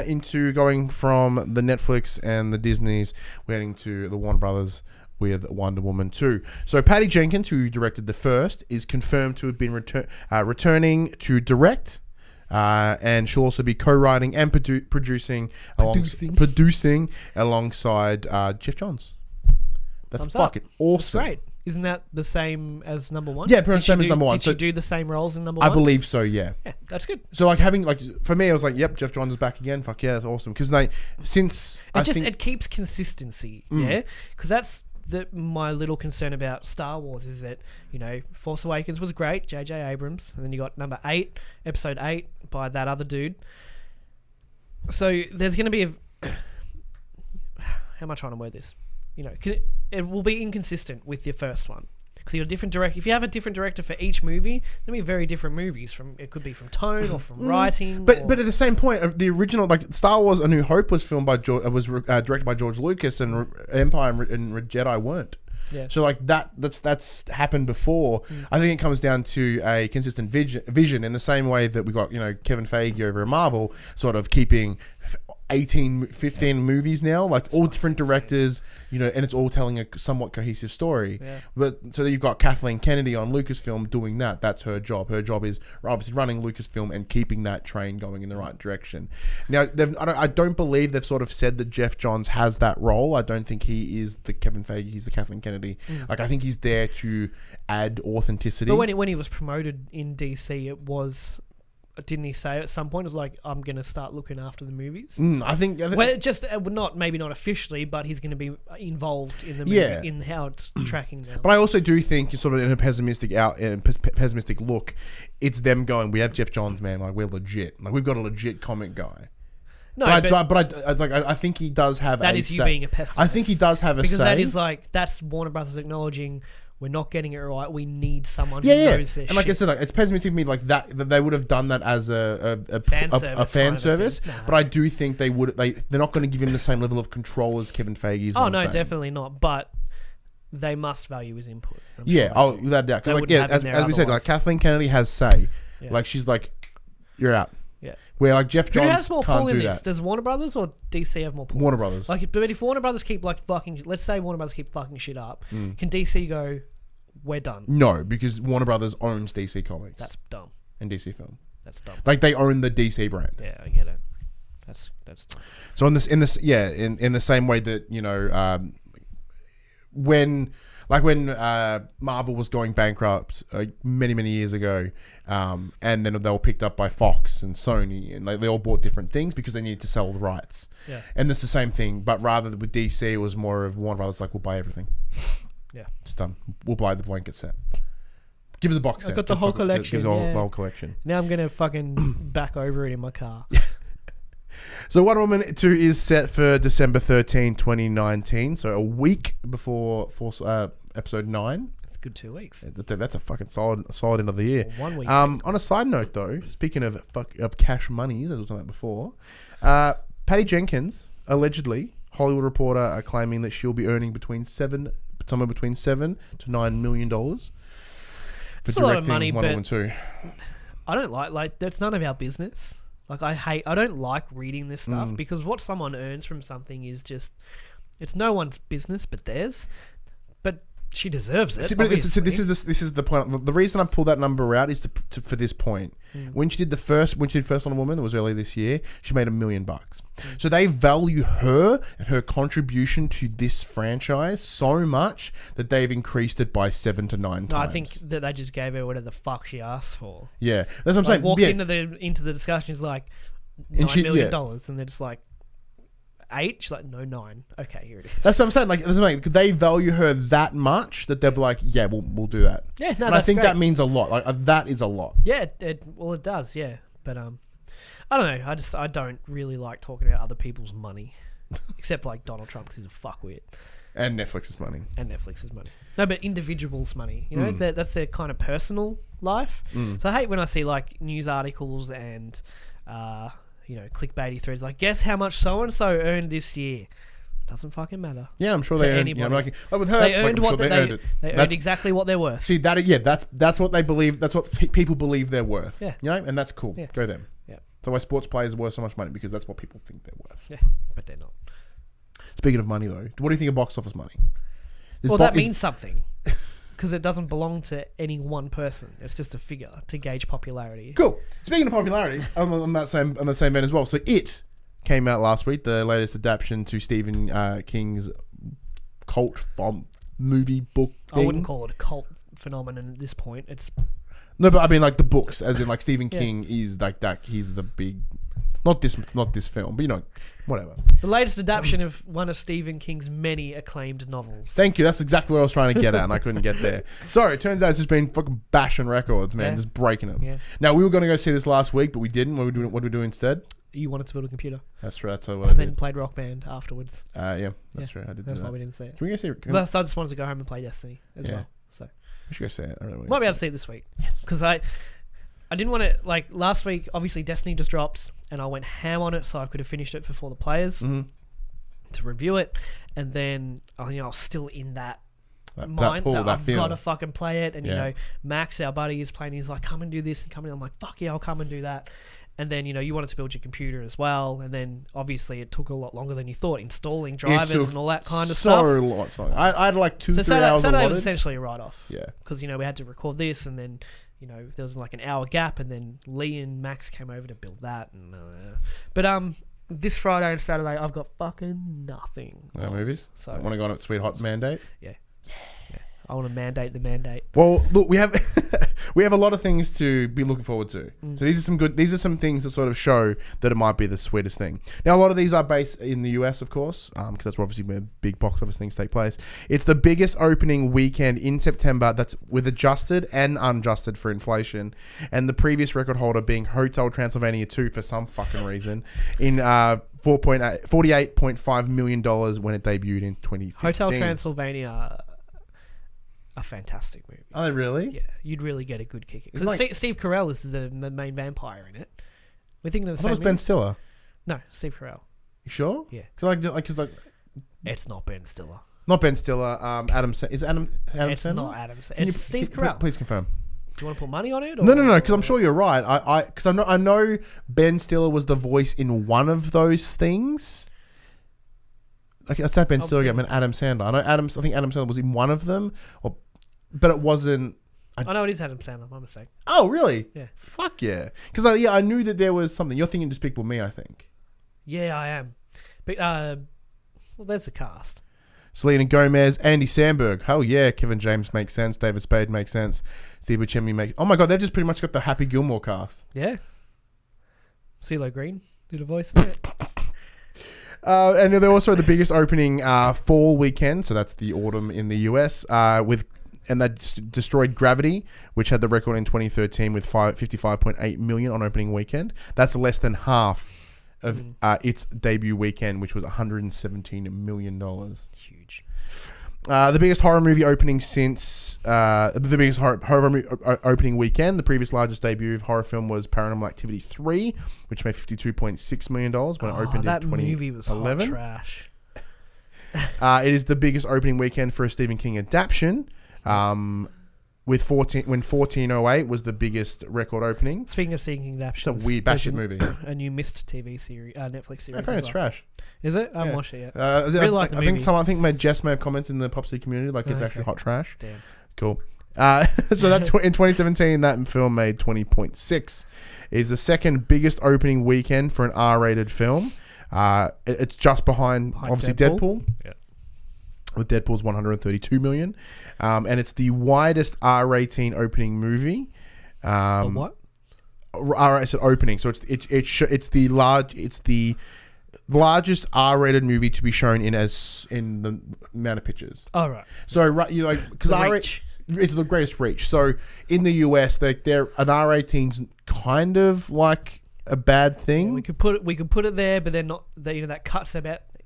into going from the Netflix and the Disneys, we're heading to the Warner Brothers with Wonder Woman 2. So Patty Jenkins, who directed the first, is confirmed to have been returning to direct. And she'll also be co-writing and producing alongside Jeff Johns. That's fucking awesome. That's great. Isn't that the same as number one? Yeah, pretty much same as number one. Did she do the same roles in number one? I believe so, yeah. Yeah, that's good. So like for me, I was like, yep, Jeff Johns is back again. Fuck yeah, that's awesome. Because it keeps consistency, yeah? Because that's my little concern about Star Wars is that, Force Awakens was great, J.J. Abrams, and then you got episode 8 by that other dude. So there's going to be how am I trying to word this? It will be inconsistent with your first one. Because you're a different director. If you have a different director for each movie, there'll be very different movies. It could be from tone or from writing. But at the same point, the original Star Wars: A New Hope was filmed by directed by George Lucas, and Empire and Jedi weren't. Yeah. So that's happened before. I think it comes down to a consistent vision in the same way that we got Kevin Feige over at Marvel, sort of keeping 15 movies now, like all different directors, and it's all telling a somewhat cohesive story. Yeah. But so you've got Kathleen Kennedy on Lucasfilm doing that. That's her job. Her job is obviously running Lucasfilm and keeping that train going in the right direction. Now, I don't believe they've sort of said that Jeff Johns has that role. I don't think he is the Kevin Feige. He's the Kathleen Kennedy. I think he's there to add authenticity. But when he was promoted in DC, it was... Didn't he say at some point, it was like, I'm going to start looking after the movies? I think maybe not officially, but he's going to be involved in the movie, in how it's tracking now. But I also do think, sort of in a pessimistic look, it's them going, we have Jeff Johns, man, like we're legit. Like we've got a legit comic guy. No, I think he does have that is you being a pessimist. I think he does have a because say. That is that's Warner Brothers acknowledging we're not getting it right. We need someone who knows this. And like I said, it's pessimistic to me, that they would have done that as a fan service. Nah. But I do think they're not going to give him the same level of control as Kevin Feige. Oh no, definitely not. But they must value his input. Without doubt. As we said, Kathleen Kennedy has say. Yeah. She's like, you're out. Yeah. Where Jeff Johns who has more can't pull in do this? that. Does Warner Brothers or DC have more pull? Warner Brothers. But if Warner Brothers keep let's say Warner Brothers keep fucking shit up, can DC go, we're done? No, because Warner Brothers owns DC Comics. That's dumb. And DC Film. That's dumb. They own the DC brand. Yeah, I get it. That's dumb. So in the same way that when Marvel was going bankrupt many years ago, and then they were picked up by Fox and Sony, and they all bought different things because they needed to sell the rights. Yeah. And it's the same thing, but rather with DC, it was more of Warner Brothers we'll buy everything. Yeah, it's done. We'll buy the blanket set. Give us a box set. I got the whole collection. Give us the whole collection. Now I'm gonna fucking back over it in my car. So Wonder Woman 2 is set for December 13, 2019. So a week before episode 9. That's a good 2 weeks. That's a fucking solid end of the year. Well, 1 week. On a side note, though, speaking of cash money, as we were talking about before, Patty Jenkins, allegedly, Hollywood Reporter are claiming that she'll be earning somewhere between $7 to $9 million for directing Wonder Woman 2. I don't like that's none of our business. I don't like reading this stuff because what someone earns from something is just, it's no one's business but theirs. But she deserves it. This is the point. The reason I pull that number out is for this point. When she did first Wonder Woman, that was earlier this year, she made $1 million. So they value her and her contribution to this franchise so much that they've increased it by 7 to 9 times. No, I think that they just gave her whatever the fuck she asked for. Yeah, that's what I'm saying. Walks into the discussion, is like $9 million, and they're just like 8. She's like, no, 9. Okay, here it is. That's what I'm saying. They value her that much that they'll be like, yeah, we'll do that. Yeah, no, and I think that means a lot. That is a lot. Yeah, it does. Yeah, but I don't know. I don't really like talking about other people's money, except Donald Trump because he's a fuckwit. And Netflix's money. No, but individuals' money. That's their kind of personal life. So I hate when I see news articles and clickbaity threads guess how much so and so earned this year. Doesn't fucking matter. Yeah, I'm sure To they earned. anybody. Like with her, They earned I'm what sure they earned it. They That's- earned exactly what they're worth. See that's what they believe. That's what people believe they're worth. Yeah. You know, and that's cool. Yeah. Go them. Yeah. So why sports players are worth so much money, because that's what people think they're worth. Yeah, but they're not. Speaking of money, though, what do you think of box office money? Well, that means something. Because it doesn't belong to any one person. It's just a figure to gauge popularity. Cool. Speaking of popularity, on the same vein as well. So It came out last week, the latest adaptation to Stephen King's cult bomb movie book thing. I wouldn't call it a cult phenomenon at this point. It's No, but I mean like the books, as in like Stephen Yeah. King is like that. He's the big, not this film, but you know, whatever. the latest adaptation of one of Stephen King's many acclaimed novels. Thank you. That's exactly what I was trying to get at, and I couldn't get there. Sorry, it turns out it's just been fucking bashing records, man, Yeah. just breaking them. Yeah. Now we were going to go see this last week, but we didn't. What did we do instead? You wanted to build a computer. That's true. That's what I And then did. played Rock Band afterwards. Yeah, that's Yeah. true. I did do That's why that. we didn't see it. Can we go see it? Well, so I just wanted to go home and play Destiny as Yeah. well. So We should go see it. I really want might be able to see it this week. Yes. Because I didn't want to, like, last week, obviously Destiny just dropped, and I went ham on it so I could have finished it before the players to review it. And then, I was still in that mind pull, that that I've feeling. got to fucking play it. And, Yeah. Max, our buddy, is playing. He's like, come and do this and come in. I'm like, fuck yeah, I'll come and do that. And then, you wanted to build your computer as well. And then, obviously, it took a lot longer than you thought, installing drivers and all that kind of stuff. So I had like 2-3 So hours Saturday was allotted. essentially a write-off. Yeah. Because, we had to record this, and then, there was like an hour gap, and then Lee and Max came over to build that. And But this Friday and Saturday, I've got fucking nothing. No movies. So- I want to go on a sweet hot mandate. Yeah. I want to mandate the mandate. Well, look, we have a lot of things to be looking forward to. So these are some things that sort of show that it might be the sweetest thing. Now, a lot of these are based in the US, of course, because that's obviously where big box office things take place. It's the biggest opening weekend in September that's with adjusted and unadjusted for inflation, and the previous record holder being Hotel Transylvania 2 for some fucking reason in $48.5 million when it debuted in 2015. Hotel Transylvania, a fantastic movie. Oh, really? Yeah, you'd really get a good kick. It's Because like- Steve Carell is the main vampire in it. We're thinking of I the thought it same was Ben movie? Stiller. No, Steve Carell. You sure? Yeah. Because It's not Ben Stiller. not Ben Stiller. Adam is it Adam It's Sandler? not Adam. Can you- It's Steve can- Carell. Please confirm. Do you want to put money on it? No, because I'm sure you're right. Because I know Ben Stiller was the voice in one of those things. Okay, that's not Ben Stiller. I mean Adam Sandler. I think Adam Sandler was in one of them, but it wasn't. I know it is Adam Sandler. My mistake. Oh, really? Yeah. Fuck yeah. Because I knew that there was something. You're thinking Despicable Me, I think. Yeah, I am. But well, there's the cast. Selena Gomez, Andy Samberg. Hell yeah. Kevin James makes sense. David Spade makes sense. Steve Buscemi makes. Oh my god, they just pretty much got the Happy Gilmore cast. Yeah. CeeLo Green did a voice of it. And they're also the biggest opening fall weekend, so that's the autumn in the US, and that destroyed Gravity, which had the record in 2013 with 55.8 million on opening weekend. That's less than half of its debut weekend, which was $117 million. Huge. The biggest horror movie opening since the biggest horror movie opening weekend. The previous largest debut horror film was Paranormal Activity 3, which made $52.6 million when it opened in 2011. That movie was hot trash. It is the biggest opening weekend for a Stephen King adaptation. With 1408 was the biggest record opening. Speaking of Stephen King adaptations, It's a weird batshit movie. A new Mist TV series, Netflix series. Apparently it's trash. Is it? I haven't Yeah. watched it yet. Really like the I think movie. Jess may have commented in the PopC community like it's Okay. actually hot trash. Damn. Cool. So that in 2017, that film made 20.6. Is the second biggest opening weekend for an R-rated film. It's just behind obviously Deadpool. Yeah. With Deadpool's 132 million, and it's the widest R18 opening movie. The what? R18 opening, so it's the largest R-rated movie to be shown in the amount of pictures. Oh right. So because reach. It's the greatest reach. So in the US, they're an R18's kind of like a bad thing. Yeah, we could put it there, but then not. That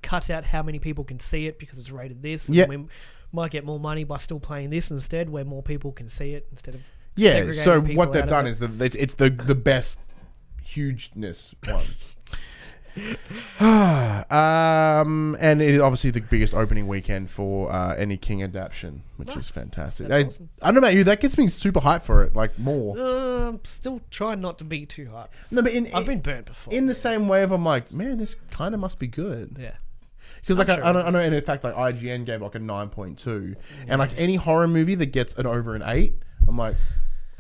cuts out how many people can see it because it's rated this. And Yeah. we might get more money by still playing this instead, where more people can see it instead of. Yeah. segregating So people what they've out of done it. is that it's the best hugeness one. And it is obviously the biggest opening weekend for any King adaptation, which is fantastic. Awesome. I don't know about you, that gets me super hyped for it, like more. I'm still trying not to be too hyped. No, but I've been burnt before. In the same way of I'm like, man, this kind of must be good. Yeah. Because like I know, and in fact, like IGN gave like a 9.2, and like any horror movie that gets an over an 8, I'm like,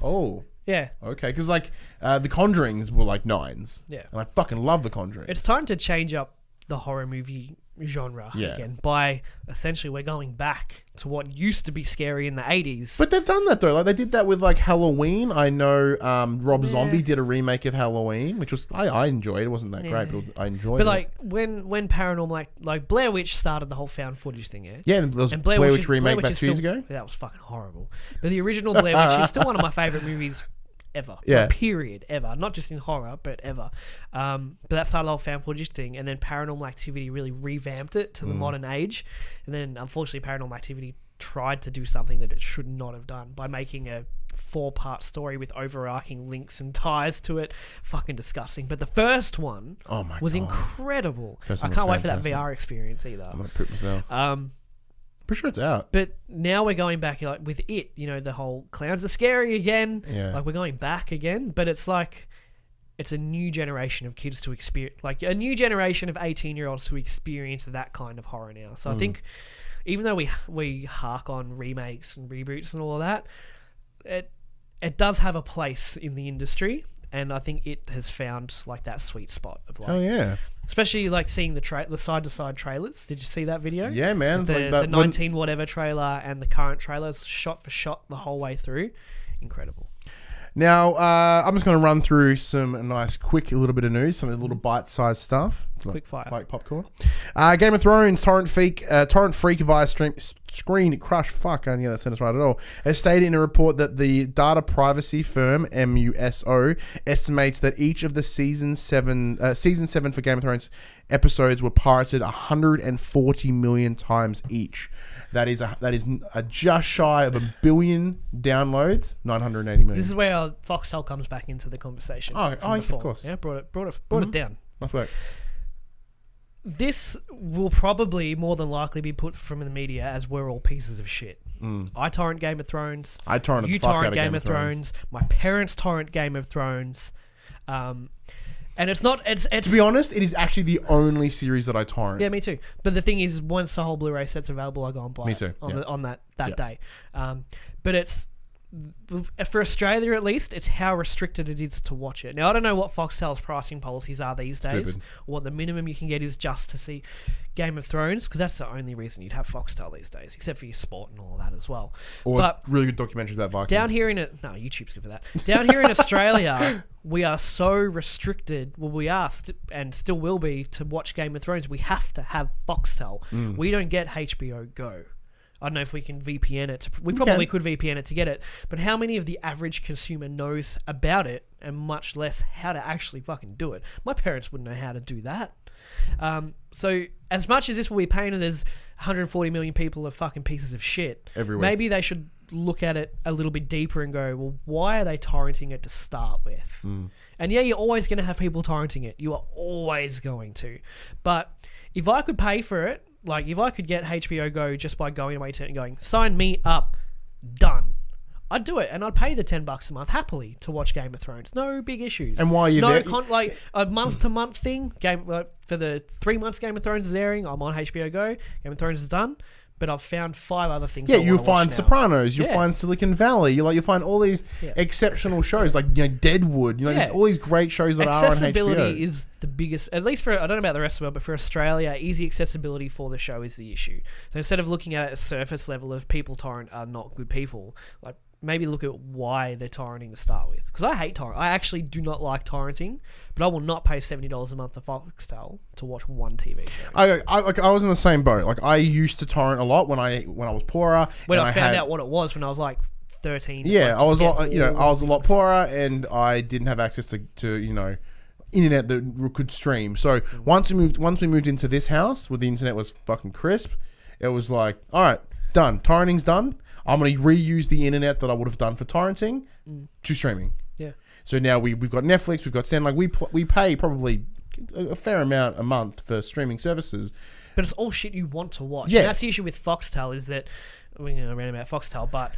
oh. Yeah. Okay, because like The Conjurings were like 9s. Yeah. And I fucking love The Conjuring. It's time to change up the horror movie genre again by essentially we're going back to what used to be scary in the 80s. But they've done that though. Like they did that with like Halloween. I know Rob Zombie did a remake of Halloween, which was I enjoyed. It wasn't that great, but I enjoyed it. But like when paranormal like Blair Witch started the whole found footage thing, yeah. Yeah, and there was Blair Witch remake about 2 years ago. That was fucking horrible. But the original Blair Witch is still one of my favorite movies ever. Yeah. Period. Ever. Not just in horror, but ever. But that started the whole found footage thing, and then Paranormal Activity really revamped it to the modern age. And then, unfortunately, Paranormal Activity tried to do something that it should not have done by making a 4-part story with overarching links and ties to it. Fucking disgusting. But the first one was incredible. I can't wait for that VR experience either. I'm going to poop myself. Pretty sure it's out. But now we're going back like with it, the whole clowns are scary again. Yeah. Like we're going back again, but it's like it's a new generation of kids to experience, like a new generation of 18-year-olds to experience that kind of horror now. So I think even though we hark on remakes and reboots and all of that, it does have a place in the industry, and I think it has found like that sweet spot of like. Oh yeah. Especially like seeing the side-to-side trailers. Did you see that video? Yeah, man. It's the 19 whatever trailer and the current trailers shot for shot the whole way through. Incredible. Now, I'm just going to run through some nice, quick, little bit of news, some little bite-sized stuff. Quick fire. Like popcorn. Game of Thrones, torrent freak via Screen Crush, fuck, I don't get that sentence right at all, has stated in a report that the data privacy firm, MUSO, estimates that each of the season 7 for Game of Thrones episodes were pirated 140 million times each. That is a just shy of 1 billion downloads, 980 million. This is where Foxtel comes back into the conversation. Oh, of course. Yeah, brought it down. Nice work. This will probably more than likely be put from the media as we're all pieces of shit. I torrent Game of Thrones. I torrent you the fuck torrent out of Game of Thrones. My parents torrent Game of Thrones. And it's not. It's to be honest, it is actually the only series that I torrent. Yeah, me too. But the thing is, once the whole Blu-ray set's available, I go and buy me it too. on that day. But it's for Australia at least, it's how restricted it is to watch it. Now I don't know what Foxtel's pricing policies are these days. What the minimum you can get is just to see Game of Thrones, because that's the only reason you'd have Foxtel these days, except for your sport and all that as well. Or really good documentaries about Vikings. Down here YouTube's good for that. Down here in Australia, we are so restricted. Well, we are and still will be to watch Game of Thrones. We have to have Foxtel. We don't get HBO Go. I don't know if we can VPN it. We probably could VPN it to get it. But how many of the average consumer knows about it, and much less how to actually fucking do it? My parents wouldn't know how to do that. So as much as this will be painted as 140 million people are fucking pieces of shit, everywhere, maybe they should look at it a little bit deeper and go, well, why are they torrenting it to start with? And yeah, you're always going to have people torrenting it. You are always going to. But if I could pay for it, like if I could get HBO Go just by going to my internet and going, sign me up, done, I'd do it, and I'd pay the $10 a month happily to watch Game of Thrones. No big issues. And why are you there? Like a month-to-month thing. For the 3 months Game of Thrones is airing, I'm on HBO Go. Game of Thrones is done. But I've found 5 other things. Yeah, you'll find Sopranos. You'll find Silicon Valley. You'll find all these exceptional shows like Deadwood. There's all these great shows that are on HBO. Accessibility is the biggest, at least for, I don't know about the rest of the world, but for Australia, easy accessibility for the show is the issue. So instead of looking at it at a surface level of people torrent are not good people, like maybe look at why they're torrenting to start with. Because I hate torrent. I actually do not like torrenting, but I will not pay $70 a month to Foxtel to watch one TV show. I was in the same boat. Like I used to torrent a lot when I was poorer. When I found out what it was when I was like 13. Yeah, I was a lot poorer, and I didn't have access to internet that could stream. So once we moved into this house where the internet was fucking crisp, it was like, all right, done. Torrenting's done. I'm going to reuse the internet that I would have done for torrenting to streaming. Yeah. So now we've got Netflix, we've got Send. Like we pay probably a fair amount a month for streaming services. But it's all shit you want to watch. Yeah. And that's the issue with Foxtel is that we're going to rant about Foxtel, but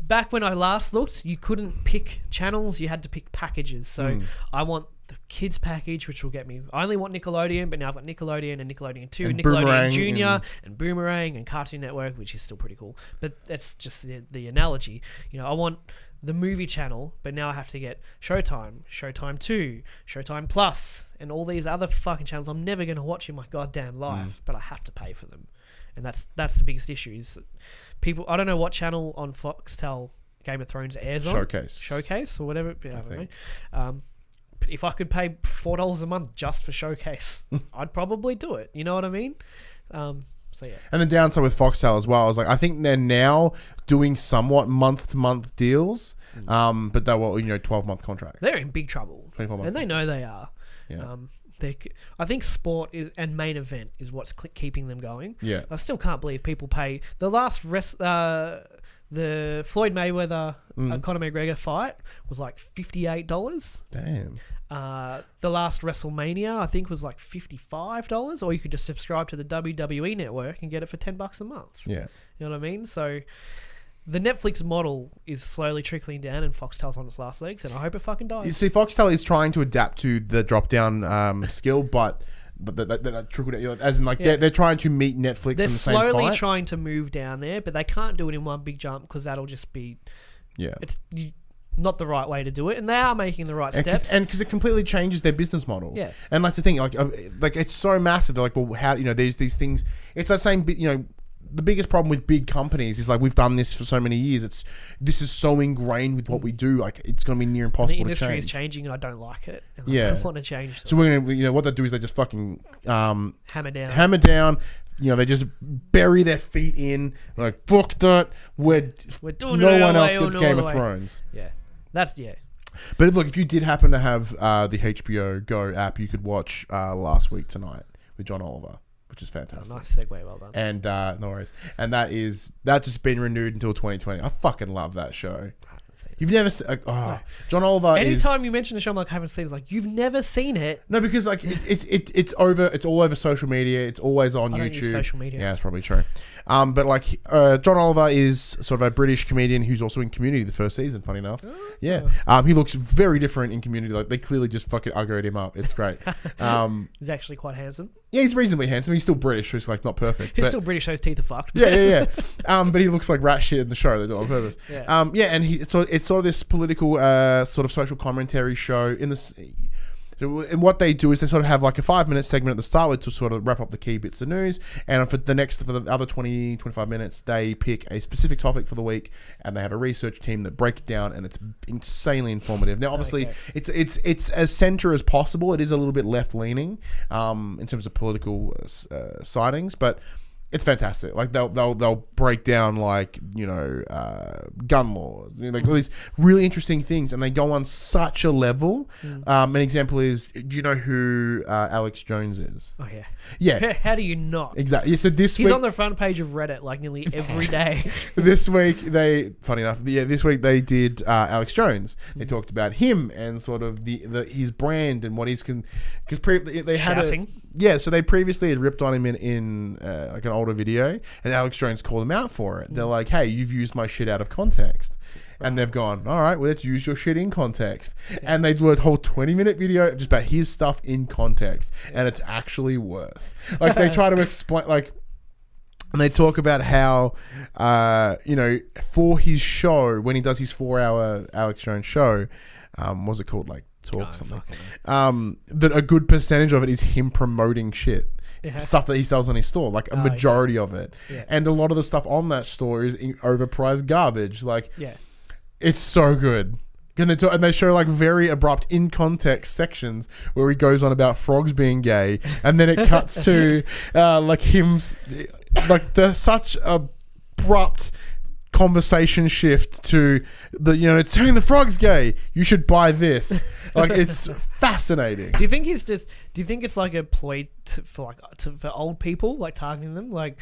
back when I last looked, you couldn't pick channels; you had to pick packages. So I want the kids package, which will get me. I only want Nickelodeon, but now I've got Nickelodeon and Nickelodeon 2, and Nickelodeon Boomerang Junior, and Boomerang and Cartoon Network, which is still pretty cool. But that's just the analogy. I want the movie channel, but now I have to get Showtime, Showtime 2, Showtime Plus, and all these other fucking channels I'm never going to watch in my goddamn life, but I have to pay for them. And that's the biggest issue is people. I don't know what channel on Foxtel Game of Thrones airs on. Showcase or whatever. I don't know. But if I could pay $4 a month just for Showcase, I'd probably do it. You know what I mean? So yeah. And the downside with Foxtel as well is I think they're now doing somewhat month-to-month deals, but they were 12-month contracts. They're in big trouble, 24-month and they know they are. Yeah. I think sport and main event is what's keeping them going. Yeah. I still can't believe people pay the last the Floyd Mayweather Conor McGregor fight was like $58. Damn. The last WrestleMania I think was like $55, or you could just subscribe to the WWE network and get it for $10 a month. Yeah. You know what I mean? So the Netflix model is slowly trickling down, and Foxtel's on its last legs, and I hope it fucking dies. You see, Foxtel is trying to adapt to the drop-down skill, but that trickled down, as in they're trying to meet Netflix They're in the same fight. slowly trying to move down there, but they can't do it in one big jump because that'll just be it's not the right way to do it, and they are making the right steps. And because it completely changes their business model. Yeah. And that's the thing, like it's so massive. They're like, well, how there's these things. It's that same bit, the biggest problem with big companies is we've done this for so many years. This is so ingrained with what we do. It's going to be near impossible to change. The industry is changing, and I don't like it. And I don't want to change. So we're gonna, what they do is they just fucking hammer down. They just bury their feet in. Like, fuck that. We're doing no it one our else way, gets Game of Thrones. Yeah, But look, if you did happen to have the HBO Go app, you could watch Last Week Tonight with John Oliver, which is fantastic. Nice segue, well done. And no worries. And that's just been renewed until 2020. I fucking love that show. You've never seen John Oliver. Anytime you mention the show, I'm like, I haven't seen it. It's like, you've never seen it. No, because it's all over social media. It's always on I YouTube. don't use social media. Yeah, that's probably true. But John Oliver is sort of a British comedian who's also in Community the first season. Funny enough, yeah. He looks very different in Community. Like, they clearly just fucking uggoed him up. It's great. He's actually quite handsome. Yeah, he's reasonably handsome. He's still British, so he's not perfect. He's still British, so his teeth are fucked. Yeah. But he looks like rat shit in the show. They do it on purpose. Yeah. And it's sort of this political, sort of social commentary show in this. And what they do is they sort of have a 5-minute segment at the start to sort of wrap up the key bits of news, and for the other 20-25 minutes they pick a specific topic for the week, and they have a research team that break it down, and it's insanely informative. Now obviously it's as centre as possible. It is a little bit left leaning in terms of political sightings, but it's fantastic. They'll break down gun laws, all these really interesting things, and they go on such a level. An example is, do you know who Alex Jones is? Oh yeah. Yeah. How do you not? Exactly. So he's on the front page of Reddit nearly every day. This week this week they did Alex Jones. They talked about him and sort of his brand and what he's they had shouting. So they previously had ripped on him in an older video, and Alex Jones called him out for it. They're like, hey, you've used my shit out of context. Right. And they've gone, all right, well, let's use your shit in context. Yeah. And they do a whole 20-minute video just about his stuff in context. Yeah. And it's actually worse. They try to explain, and they talk about how, for his show, when he does his 4-hour Alex Jones show, what's it called? Talk something. That a good percentage of it is him promoting shit. Yeah. Stuff that he sells on his store, a majority of it. Yeah. And a lot of the stuff on that store is overpriced garbage. It's so good. And they show very abrupt in context sections where he goes on about frogs being gay, and then it cuts to him, such abrupt conversation shift to turning the frogs gay. You should buy this. It's fascinating. Do you think Do you think it's like a ploy for old people, like targeting them? Like,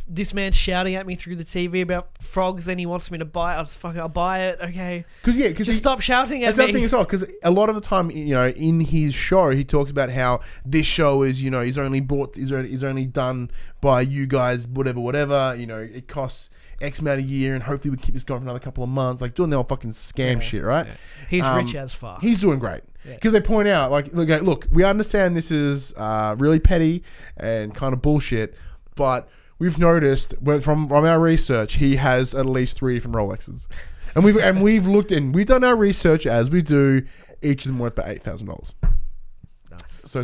this man's shouting at me through the TV about frogs, then he wants me to buy it. I'll buy it. Okay. Because stop shouting at me. That's that thing as well. Because a lot of the time, in his show, he talks about how this show is, is only done by you guys, whatever. It costs X amount a year, and hopefully we keep this going for another couple of months. Like doing the old fucking scam shit, right? Yeah. He's rich as fuck. He's doing great. Because they point out, look, we understand this is really petty and kind of bullshit, but we've noticed from our research, he has at least 3 different Rolexes, and we've looked and we've done our research as we do. Each of them worth about $8,000. Nice. So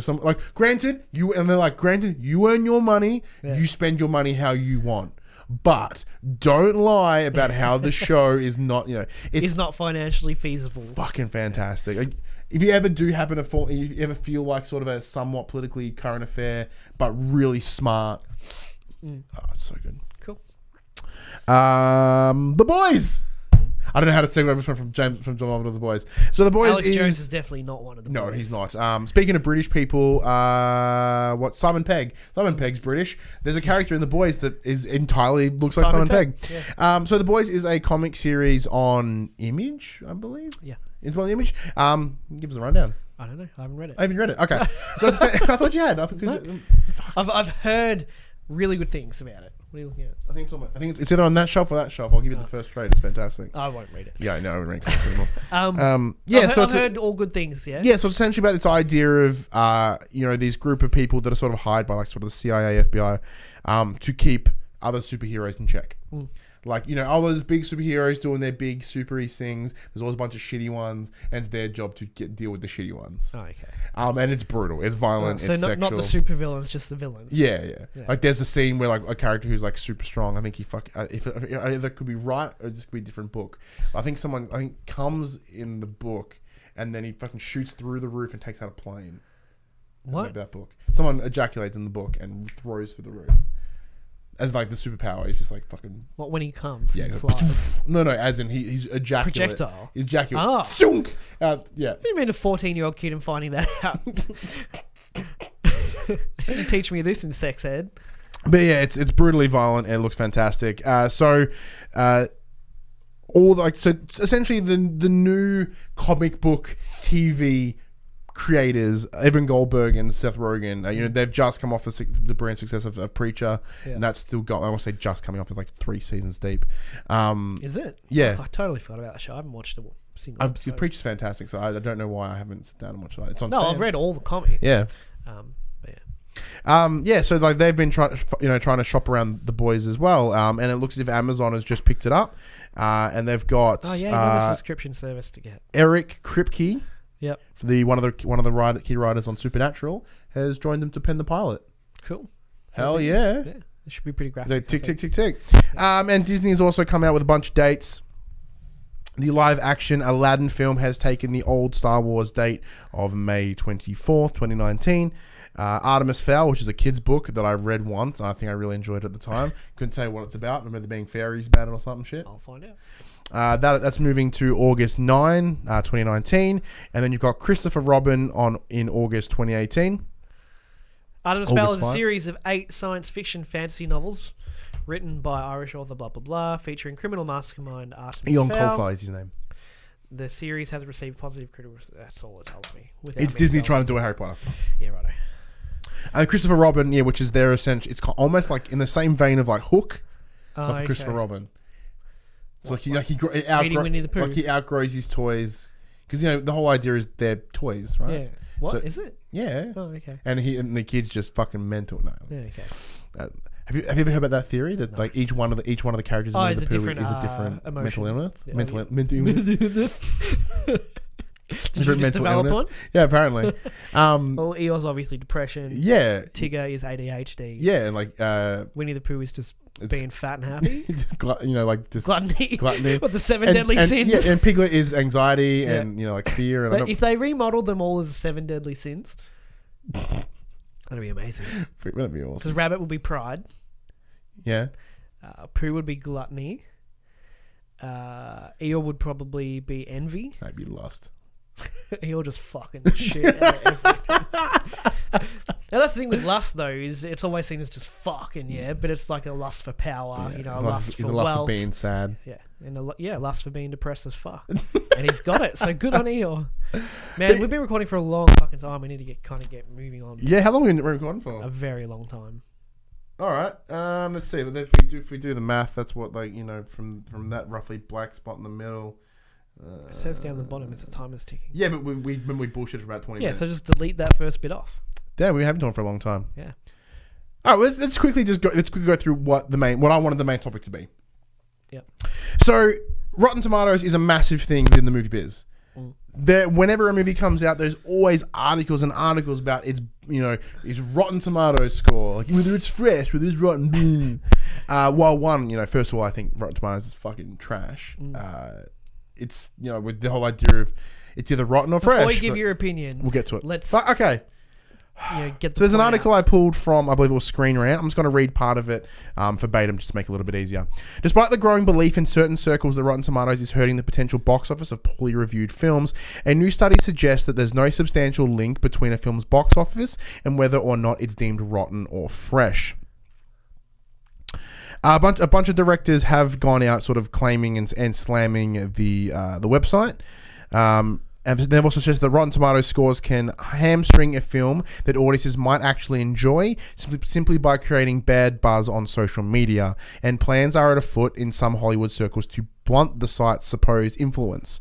granted, you earn your money, you spend your money how you want. But don't lie about how the show is not, it's not financially feasible. Fucking fantastic. Like, if you ever do happen to fall, if you ever feel like sort of a somewhat politically current affair, but really smart, it's so good. Cool. The Boys. I don't know how to segue over from John Marvel to The Boys. So The Boys Alex Jones is definitely not one of the boys. No, he's not. Speaking of British people, Simon Pegg. Simon Pegg's British. There's a character in The Boys that is entirely looks like Simon Pegg. Yeah. So The Boys is a comic series on Image, I believe. Yeah. It's on Image. Give us a rundown. I don't know. I haven't read it. I haven't read it. Okay. So I thought you had. I've heard really good things about it. What are you looking at? I think it's either on that shelf or that shelf. I'll give you the first trade. It's fantastic. I won't read it. Yeah, no, I won't read comics anymore. I've heard all good things. Yeah. Yeah. So it's essentially about this idea of these group of people that are sort of hired by like sort of the CIA, FBI, to keep other superheroes in check. Like, all those big superheroes doing their big supery things. There's always a bunch of shitty ones, and it's their job to deal with the shitty ones. Oh, okay. And it's brutal. It's violent. So it's not sexual. Not the supervillains, just the villains. Yeah. Like there's a scene where like a character who's like super strong. I think he if either could be right or this could be a different book. I think comes in the book, and then he fucking shoots through the roof and takes out a plane. What? That book. Someone ejaculates in the book and throws through the roof. As like the superpower, he's just like fucking. What, when he comes? Yeah, he flies. No, as in he's ejaculate. Projectile. Ejaculate. Ah. Yeah. What do you mean a 14-year-old kid and finding that out? You teach me this in sex ed. But yeah, it's brutally violent and it looks fantastic. So essentially the new comic book TV creators, Evan Goldberg and Seth Rogen, they've just come off the brand success of Preacher, and that's still got. I want to say just coming off. It's like 3 seasons deep. Is it? Yeah, I totally forgot about that show. I haven't watched a single episode. Preacher's fantastic, so I don't know why I haven't sat down and watched it. It's on. No, I've read all the comics. Yeah. But yeah. So like they've been trying to shop around The Boys as well, and it looks as if Amazon has just picked it up, and they've got another subscription service to get. Eric Kripke. Yep. One of the key writers on Supernatural has joined them to pen the pilot. Cool. Hell yeah. Yeah. It should be pretty graphic. Tick. And Disney has also come out with a bunch of dates. The live action Aladdin film has taken the old Star Wars date of May 24th, 2019. Artemis Fowl, which is a kid's book that I read once, and I think I really enjoyed it at the time. Couldn't tell you what it's about. Remember there being fairies about it or something shit. I'll find out. That's moving to August 9, 2019. And then you've got Christopher Robin in August 2018. Artemis Fowl is a series of 8 science fiction fantasy novels written by Irish author blah blah blah, featuring criminal mastermind Artemis Eon Fowl. Colfer is his name. The series has received positive critical. That's all it tells me. It's Disney trying to do a Harry Potter. Yeah, righto. And Christopher Robin, which is their essential. It's almost like in the same vein of like Hook, of Christopher Robin. So he outgrows his toys, because the whole idea is they're toys, right? Yeah. What is it? Yeah. Oh, okay. And the kid's just fucking mental now. Yeah. Okay. Have you ever heard about that theory that like each one of the characters in Winnie the Pooh is a different mental illness? Yeah, mental illness. Different mental illness. One? Yeah, apparently. Well, Eeyore's obviously depression. Yeah. Tigger is ADHD. Yeah, and like Winnie the Pooh is just being fat and happy. just gluttony. Gluttony. What, the 7 deadly sins? Yeah, and Piglet is anxiety and like fear. And but if they remodeled them all as the 7 deadly sins, that'd be amazing. That'd be awesome. Because Rabbit would be pride. Yeah. Pooh would be gluttony. Eeyore would probably be envy. That'd be lust. He'll just fucking the shit out of everything. Now that's the thing with lust, though, is it's always seen as just fucking, but it's like a lust for power, a lust for wealth. For being sad. Yeah, and lust for being depressed as fuck. And he's got it, so good on Eeyore. Man, we've been recording for a long fucking time. We need to get moving on. Yeah, how long have we been recording for? A very long time. All right, let's see. If we do the math, that's what, like, from that roughly black spot in the middle. It says down the bottom it's the timer's ticking. Yeah, but we bullshit for about 20 minutes. Yeah, so just delete that first bit off. Damn, we haven't done it for a long time. Yeah. All right, let's quickly go through what I wanted the main topic to be. Yep. So, Rotten Tomatoes is a massive thing within the movie biz. Whenever a movie comes out, there's always articles and articles about its Rotten Tomatoes score, like whether it's fresh, whether it's rotten. First of all, I think Rotten Tomatoes is fucking trash. It's with the whole idea of it's either rotten or fresh. Before you give your opinion, we'll get to it. Okay. So there's an article I pulled from, I believe it was Screen Rant. I'm just going to read part of it verbatim just to make it a little bit easier. Despite the growing belief in certain circles that Rotten Tomatoes is hurting the potential box office of poorly reviewed films, a new study suggests that there's no substantial link between a film's box office and whether or not it's deemed rotten or fresh. A bunch of directors have gone out sort of claiming and slamming the website. And they've also suggested that Rotten Tomatoes scores can hamstring a film that audiences might actually enjoy simply by creating bad buzz on social media. And plans are afoot in some Hollywood circles to blunt the site's supposed influence.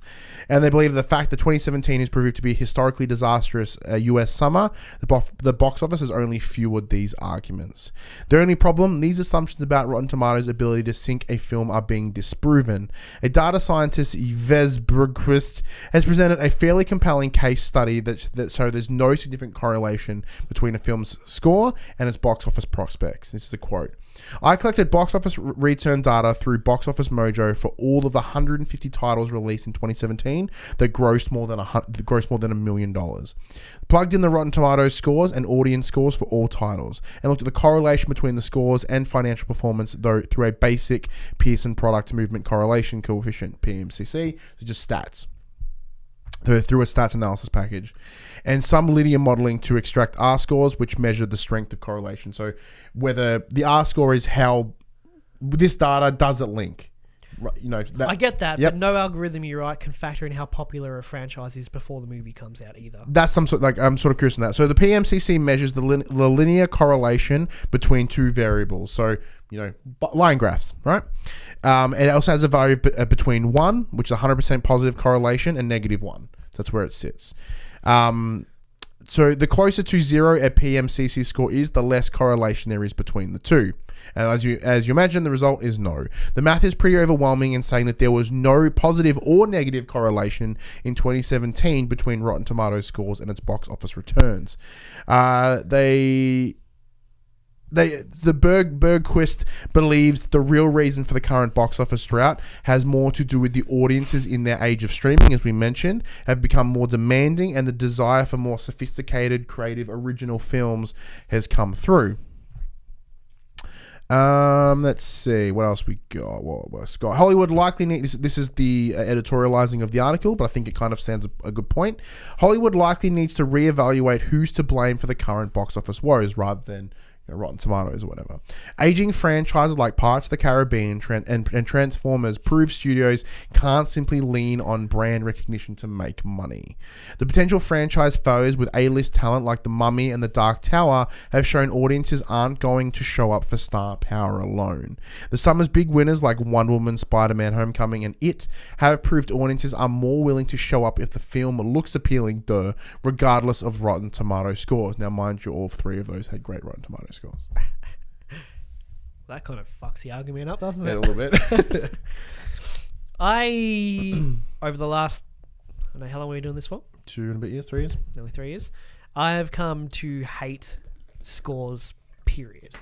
And they believe the fact that 2017 is proved to be a historically disastrous US summer, the box office has only fueled these arguments. The only problem, these assumptions about Rotten Tomatoes' ability to sync a film are being disproven. A data scientist, Yves Bergquist, has presented a fairly compelling case study that so there's no significant correlation between a film's score and its box office prospects. This is a quote. I collected box office return data through Box Office Mojo for all of the 150 titles released in 2017 that grossed more than $1 million. Plugged in the Rotten Tomatoes scores and audience scores for all titles, and looked at the correlation between the scores and financial performance through a basic Pearson Product Movement Correlation Coefficient (PMCC), so just stats. Through a stats analysis package, and some linear modeling to extract R scores, which measure the strength of correlation. So whether the R score is how this data does it link. I get that, but no algorithm, you're right, can factor in how popular a franchise is before the movie comes out either. That's I'm sort of curious on that. So the PMCC measures the linear correlation between two variables. So line graphs, right? It also has a value between 1, which is 100% positive correlation, and -1. That's where it sits. So the closer to 0 a PMCC score is, the less correlation there is between the two. And as you imagine, the result is no. The math is pretty overwhelming in saying that there was no positive or negative correlation in 2017 between Rotten Tomatoes scores and its box office returns. Bergquist believes the real reason for the current box office drought has more to do with the audiences in their age of streaming, as we mentioned, have become more demanding, and the desire for more sophisticated, creative, original films has come through. Let's see what else we got. What else got? Hollywood likely needs. This is the editorializing of the article, but I think it kind of stands a good point. Hollywood likely needs to reevaluate who's to blame for the current box office woes, rather than Rotten Tomatoes or whatever. Aging franchises like Pirates of the Caribbean and Transformers prove studios can't simply lean on brand recognition to make money. The potential franchise foes with A-list talent like The Mummy and The Dark Tower have shown audiences aren't going to show up for star power alone. The summer's big winners like Wonder Woman, Spider-Man, Homecoming, and It have proved audiences are more willing to show up if the film looks appealing, regardless of Rotten Tomatoes scores. Now, mind you, all three of those had great Rotten Tomatoes scores. That kind of fucks the argument up, doesn't it? Yeah, a little bit. Over the last, I don't know, how long were we doing this for? 2 and a bit years, 3 years. Nearly 3 years. I have come to hate scores, period.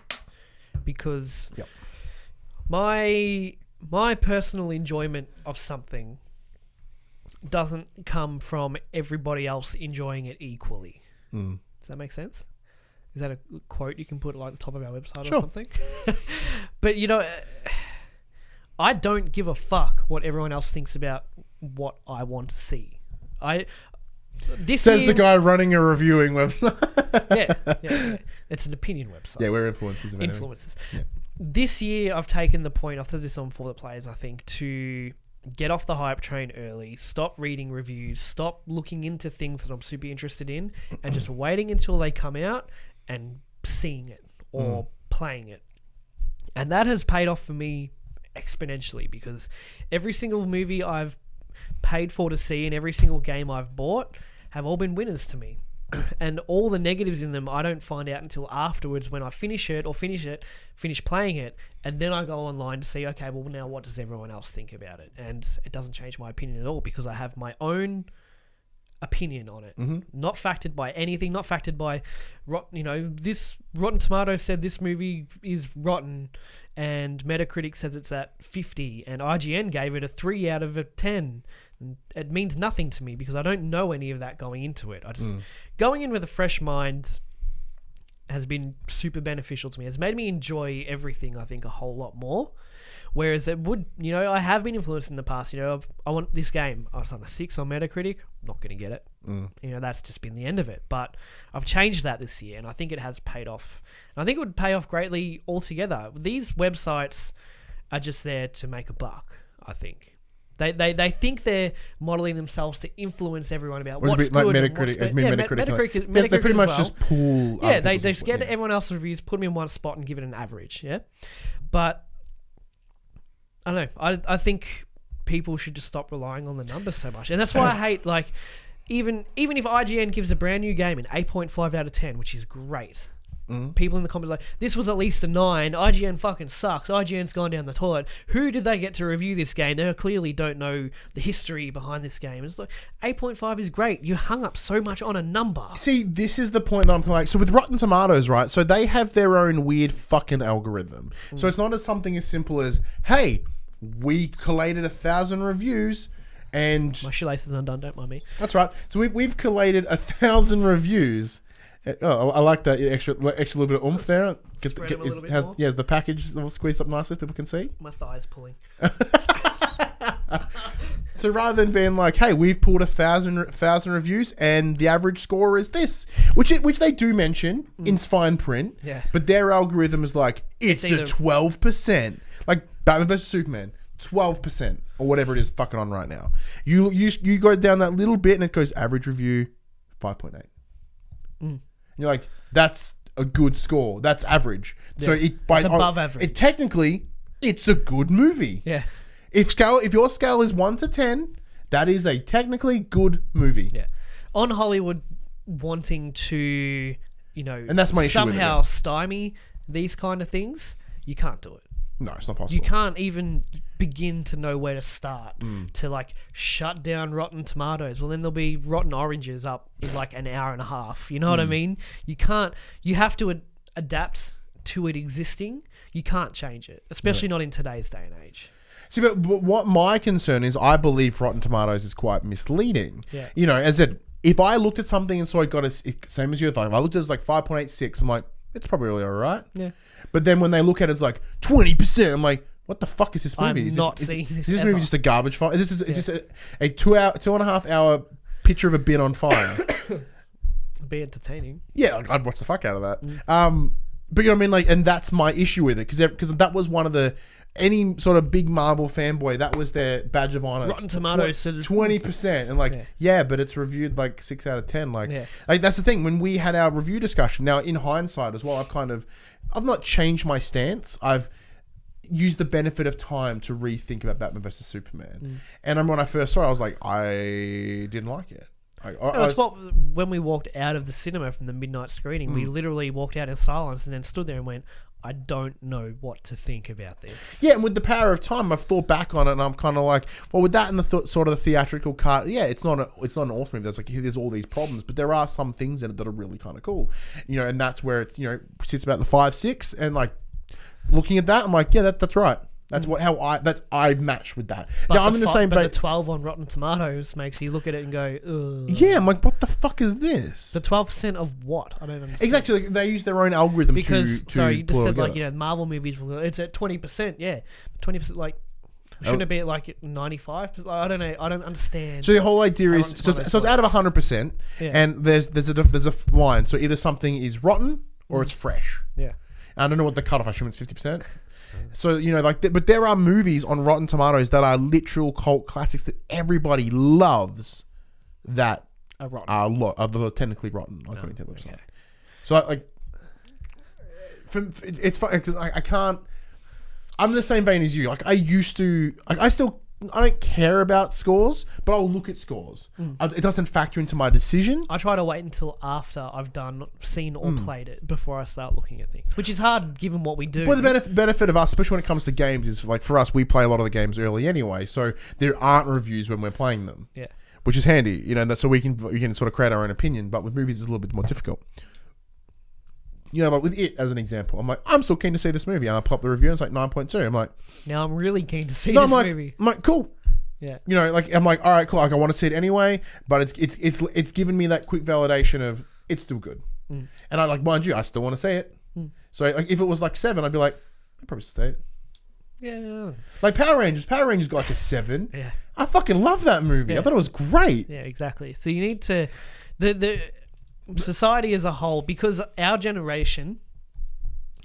Because my personal enjoyment of something doesn't come from everybody else enjoying it equally. Does that make sense? Is that a quote you can put at like the top of our website or something? But I don't give a fuck what everyone else thinks about what I want to see. This Says year, the guy running a reviewing website. yeah. It's an opinion website. Yeah, we're influencers. Of Influencers. Yeah. This year, I've taken the point, I've said this on For the Players, I think, to get off the hype train early, stop reading reviews, stop looking into things that I'm super interested in, and just waiting until they come out and seeing it or playing it. And that has paid off for me exponentially, because every single movie I've paid for to see and every single game I've bought have all been winners to me. And all the negatives in them I don't find out until afterwards, when I finish playing it, and then I go online to see, okay, well, now what does everyone else think about it? And it doesn't change my opinion at all, because I have my own opinion on it, not factored by anything, not factored by this Rotten Tomatoes said this movie is rotten, and Metacritic says it's at 50, and IGN gave it a 3 out of a 10. It means nothing to me, because I don't know any of that going into it. I just going in with a fresh mind has been super beneficial to me. It's made me enjoy everything, I think, a whole lot more. Whereas it would, I have been influenced in the past. I want this game. I was on a 6 on Metacritic. I'm not going to get it. That's just been the end of it. But I've changed that this year, and I think it has paid off. And I think it would pay off greatly altogether. These websites are just there to make a buck, I think. They think they're modeling themselves to influence everyone about what's good. Like Metacritic. Metacritic they pretty much well. just pull. Yeah, they just get everyone else's reviews, put them in one spot, and give it an average. Yeah, but I don't know. I think people should just stop relying on the numbers so much, and that's why I hate even if IGN gives a brand new game an 8.5 out of 10, which is great. People in the comments like, this was at least a 9. IGN fucking sucks. IGN's gone down the toilet. Who did they get to review this game? They clearly don't know the history behind this game. It's like 8.5 is great. You hung up so much on a number. See, this is the point that I'm like. So with Rotten Tomatoes, right? So they have their own weird fucking algorithm. So it's not as something as simple as, hey, we collated 1,000 reviews. And my shoelace is undone. Don't mind me. That's right. So we've collated 1,000 reviews. Oh, I like that extra little bit of oomph there. Spread them a little bit more. Yeah, the package will squeeze up nicely, people can see. My thigh's pulling. So rather than being like, hey, we've pulled 1,000 reviews and the average score is this, which they do mention in fine print, but their algorithm is like, it's a 12%. Like Batman vs Superman, 12% or whatever it is fucking on right now. You go down that little bit and it goes average review 5.8. And you're like, that's a good score. That's average. Yeah. So it's above average. Technically, it's a good movie. Yeah. If your scale is 1 to 10, that is a technically good movie. Yeah. On Hollywood wanting to, and that's my issue somehow stymie these kind of things, you can't do it. No, it's not possible. You can't even begin to know where to start to shut down Rotten Tomatoes. Well, then there'll be rotten oranges up in an hour and a half. You know what I mean? You can't. You have to adapt to it existing. You can't change it, especially not in today's day and age. See, but what my concern is, I believe Rotten Tomatoes is quite misleading. Yeah. As I said, if I looked at something and saw it got a same as you, if I looked at it as 5.86, I'm like, it's probably really all right. Yeah. But then when they look at it as 20%, I'm like, what the fuck is this movie? Is this movie just a garbage fire? This is just a 2.5 hour picture of a bin on fire. It'd be entertaining. Yeah, I'd watch the fuck out of that. But you know what I mean? And that's my issue with it, because that was one of any sort of big Marvel fanboy, that was their badge of honor. Rotten Tomatoes said 20%, and but it's reviewed 6 out of 10. That's the thing. When we had our review discussion, now in hindsight as well, I've not changed my stance. I've used the benefit of time to rethink about Batman vs Superman. And when I first saw it, I was like, I didn't like it. When we walked out of the cinema from the midnight screening, we literally walked out in silence and then stood there and went, I don't know what to think about this. Yeah, and with the power of time, I've thought back on it, and I'm kind of like, well, with that and the sort of the theatrical cut, yeah, it's not an awesome movie. There's all these problems, but there are some things in it that are really kind of cool, and that's where it sits about the 5-6, and looking at that, I'm like, yeah, that's right. That's I match with that. But now I'm in the same. But the 12 on Rotten Tomatoes makes you look at it and go, ugh. Yeah, I'm like, what the fuck is this? The 12% of what? I don't understand. Exactly, they use their own algorithm because to you just said Marvel movies. It's at 20%. Yeah, 20%. Shouldn't it be at like 95%? I don't know. I don't understand. So the whole idea is, Rotten so Tomatoes it's out of works. 100%, Yeah. and there's a line. So either something is rotten or it's fresh. Yeah. I don't know what the cutoff. I assume it's 50%. So but there are movies on Rotten Tomatoes that are literal cult classics that everybody loves that are technically rotten according to the website. Okay. So it's fun because I can't. I'm in the same vein as you. Like I used to. I don't care about scores, but I'll look at scores. It doesn't factor into my decision. I try to wait until after I've seen or played it before I start looking at things, which is hard given what we do. But the benefit of us, especially when it comes to games, is like for us, we play a lot of the games early anyway, so there aren't reviews when we're playing them. Yeah. Which is handy, so we can sort of create our own opinion. But with movies, it's a little bit more difficult. Like with It as an example, I'm like, I'm still keen to see this movie, and I pop the review, and it's like 9.2. I'm like, now I'm really keen to see this movie. I'm like, cool. Yeah. I'm like, all right, cool. Like I want to see it anyway, but it's given me that quick validation of it's still good, and I like, mind you, I still want to see it. So like, if it was like 7, I'd be like, I'd probably stay it. Yeah. Like Power Rangers got like a 7. Yeah. I fucking love that movie. Yeah. I thought it was great. Yeah, exactly. So you need to, the society as a whole, because our generation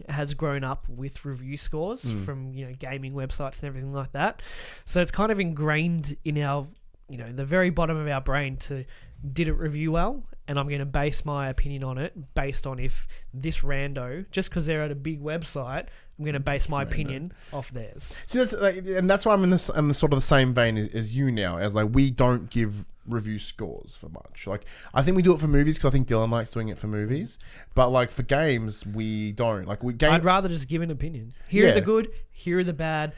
has grown up with review scores from gaming websites and everything like that. So it's kind of ingrained in our the very bottom of our brain to, did it review well? And I'm going to base my opinion on it based on if this rando, just because they're at a big website, I'm going to base my opinion off theirs. See, that's why I'm in the sort of the same vein as you now. As like, we don't give review scores for much. Like, I think we do it for movies because I think Dylan likes doing it for movies. But like for games, we don't. Like I'd rather just give an opinion. Here are the good. Here are the bad.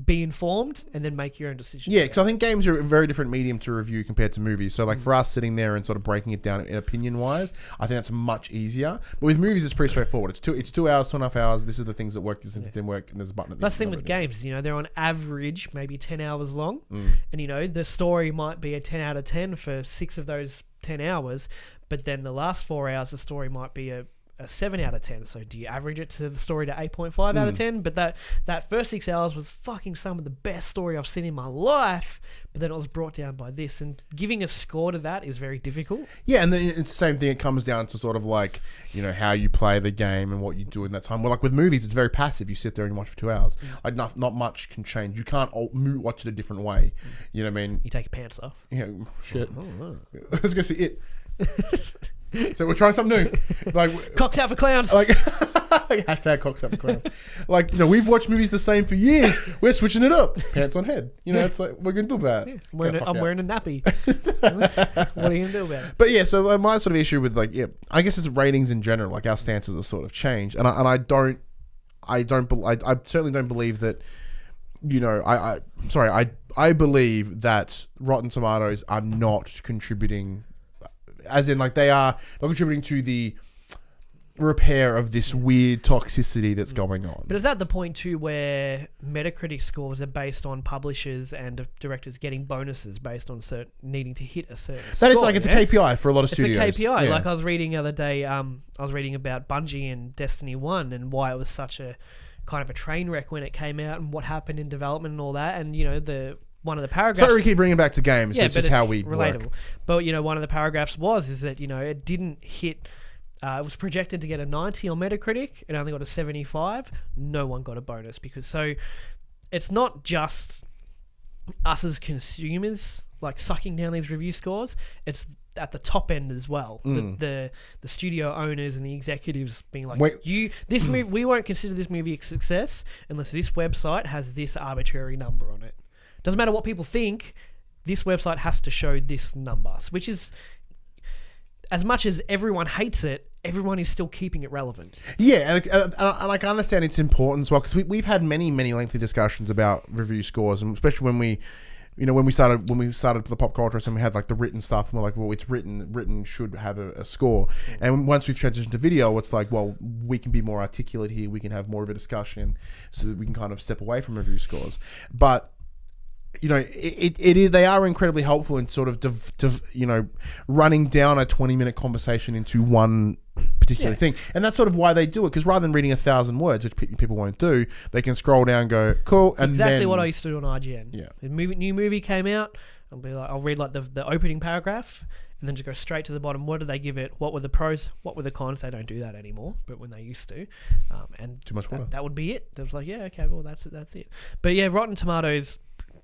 Be informed and then make your own decision. Yeah, because I think games are a very different medium to review compared to movies. So like for us sitting there and sort of breaking it down in opinion wise, I think that's much easier. But with movies, it's pretty straightforward. It's 2 hours, 2.5 hours. This is the things that work. This didn't work, and there's a button. That's the thing with games. They're on average maybe 10 hours long, and the story might be a 10 out of 10 for 6 of those 10 hours, but then the last 4 hours, the story might be a 7 out of 10. So do you average it to the story to 8.5 out of 10? But that first 6 hours was fucking some of the best story I've seen in my life, but then it was brought down by this, and giving a score to that is very difficult. Yeah, and then it's the same thing. It comes down to sort of like, how you play the game and what you do in that time. Well, like with movies, it's very passive. You sit there and you watch for 2 hours. Like not much can change. You can't watch it a different way. You know what I mean? You take your pants off. Yeah, shit. Let's go see It. So we're trying something new. Like cocks out for clowns. Like hashtag cocks out for clowns. Like, we've watched movies the same for years. We're switching it up. Pants on head. It's like, we're gonna do that. Yeah. I'm wearing a nappy. What are you gonna do about it? But yeah, so my sort of issue with I guess it's ratings in general. Like our stances are sort of changed, and I certainly don't believe that. I believe that Rotten Tomatoes are not contributing. As in, like, they're contributing to the repair of this weird toxicity that's going on. But is that the point too where Metacritic scores are based on publishers and directors getting bonuses based on needing to hit a certain score? That is like, it's a KPI for a lot of studios. It's a KPI. Yeah. Like I was reading the other day, I was reading about Bungie and Destiny 1 and why it was such a kind of a train wreck when it came out and what happened in development and all that. And, one of the paragraphs. Sorry, we keep bringing it back to games, but it's just how we relatable. Work. But one of the paragraphs is that it didn't hit. It was projected to get a 90 on Metacritic. It only got a 75. No one got a bonus so it's not just us as consumers like sucking down these review scores. It's at the top end as well. The studio owners and the executives being like, movie, we won't consider this movie a success unless this website has this arbitrary number on it. Doesn't matter what people think, this website has to show this number, which is, as much as everyone hates it, everyone is still keeping it relevant. Yeah, and I can understand its importance as well, because we've had many lengthy discussions about review scores, and especially when we started the PopCulturists and we had like the written stuff, and we're like, well, it's written should have a score. And once we've transitioned to video, it's like, well, we can be more articulate here, we can have more of a discussion, so that we can kind of step away from review scores. But it is, they are incredibly helpful in sort of running down a 20-minute conversation into one particular thing, and that's sort of why they do it, because rather than reading 1,000 words, which people won't do, they can scroll down and go cool, and exactly then, what I used to do on IGN. Yeah, New movie came out, I'll read like the opening paragraph and then just go straight to the bottom. What did they give it? What were the pros? What were the cons? They don't do that anymore, but when they used to, and too much water. That would be it. It was like, yeah, okay, well that's it. But yeah, Rotten Tomatoes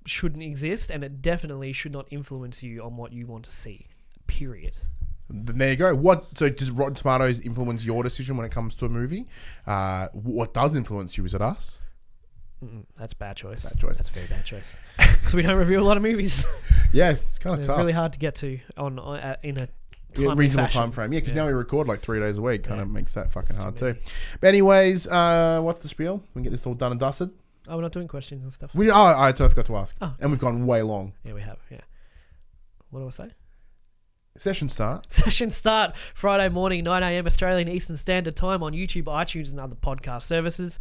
shouldn't exist, and it definitely should not influence you on what you want to see. Period. There you go. So does Rotten Tomatoes influence your decision when it comes to a movie? What does influence you? Is it us? That's bad choice. Bad choice. That's a very bad choice. Because we don't review a lot of movies. Yeah, it's kind of It's tough. really hard to get to in a reasonable time frame. Yeah, because now we record like 3 days a week. Kind of makes that fucking hard too. But anyways, what's the spiel? We can get this all done and dusted. Oh, we're not doing questions and stuff. I totally forgot to ask. Oh, and we've gone way long. Yeah, we have. Yeah. What do I say? Session start. Session start Friday morning, 9 a.m. Australian Eastern Standard Time on YouTube, iTunes, and other podcast services.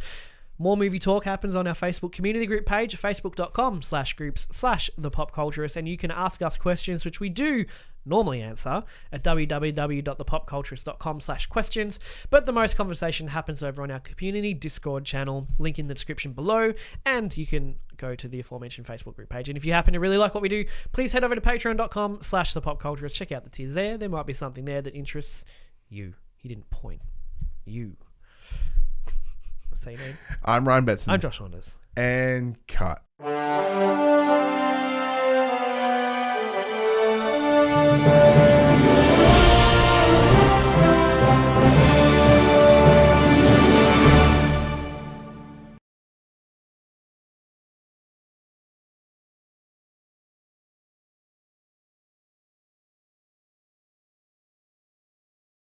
More movie talk happens on our Facebook community group page, facebook.com/groups/thepopculturists, and you can ask us questions, which we do normally answer at www.thepopculturists.com/questions. But the most conversation happens over on our community Discord channel, link in the description below, and you can go to the aforementioned Facebook group page. And if you happen to really like what we do, please head over to patreon.com/thepopculturists. Check out the tiers there. There might be something there that interests you. He didn't point. You. Say your name. I'm Ryan Betson. I'm Josh Saunders. And cut.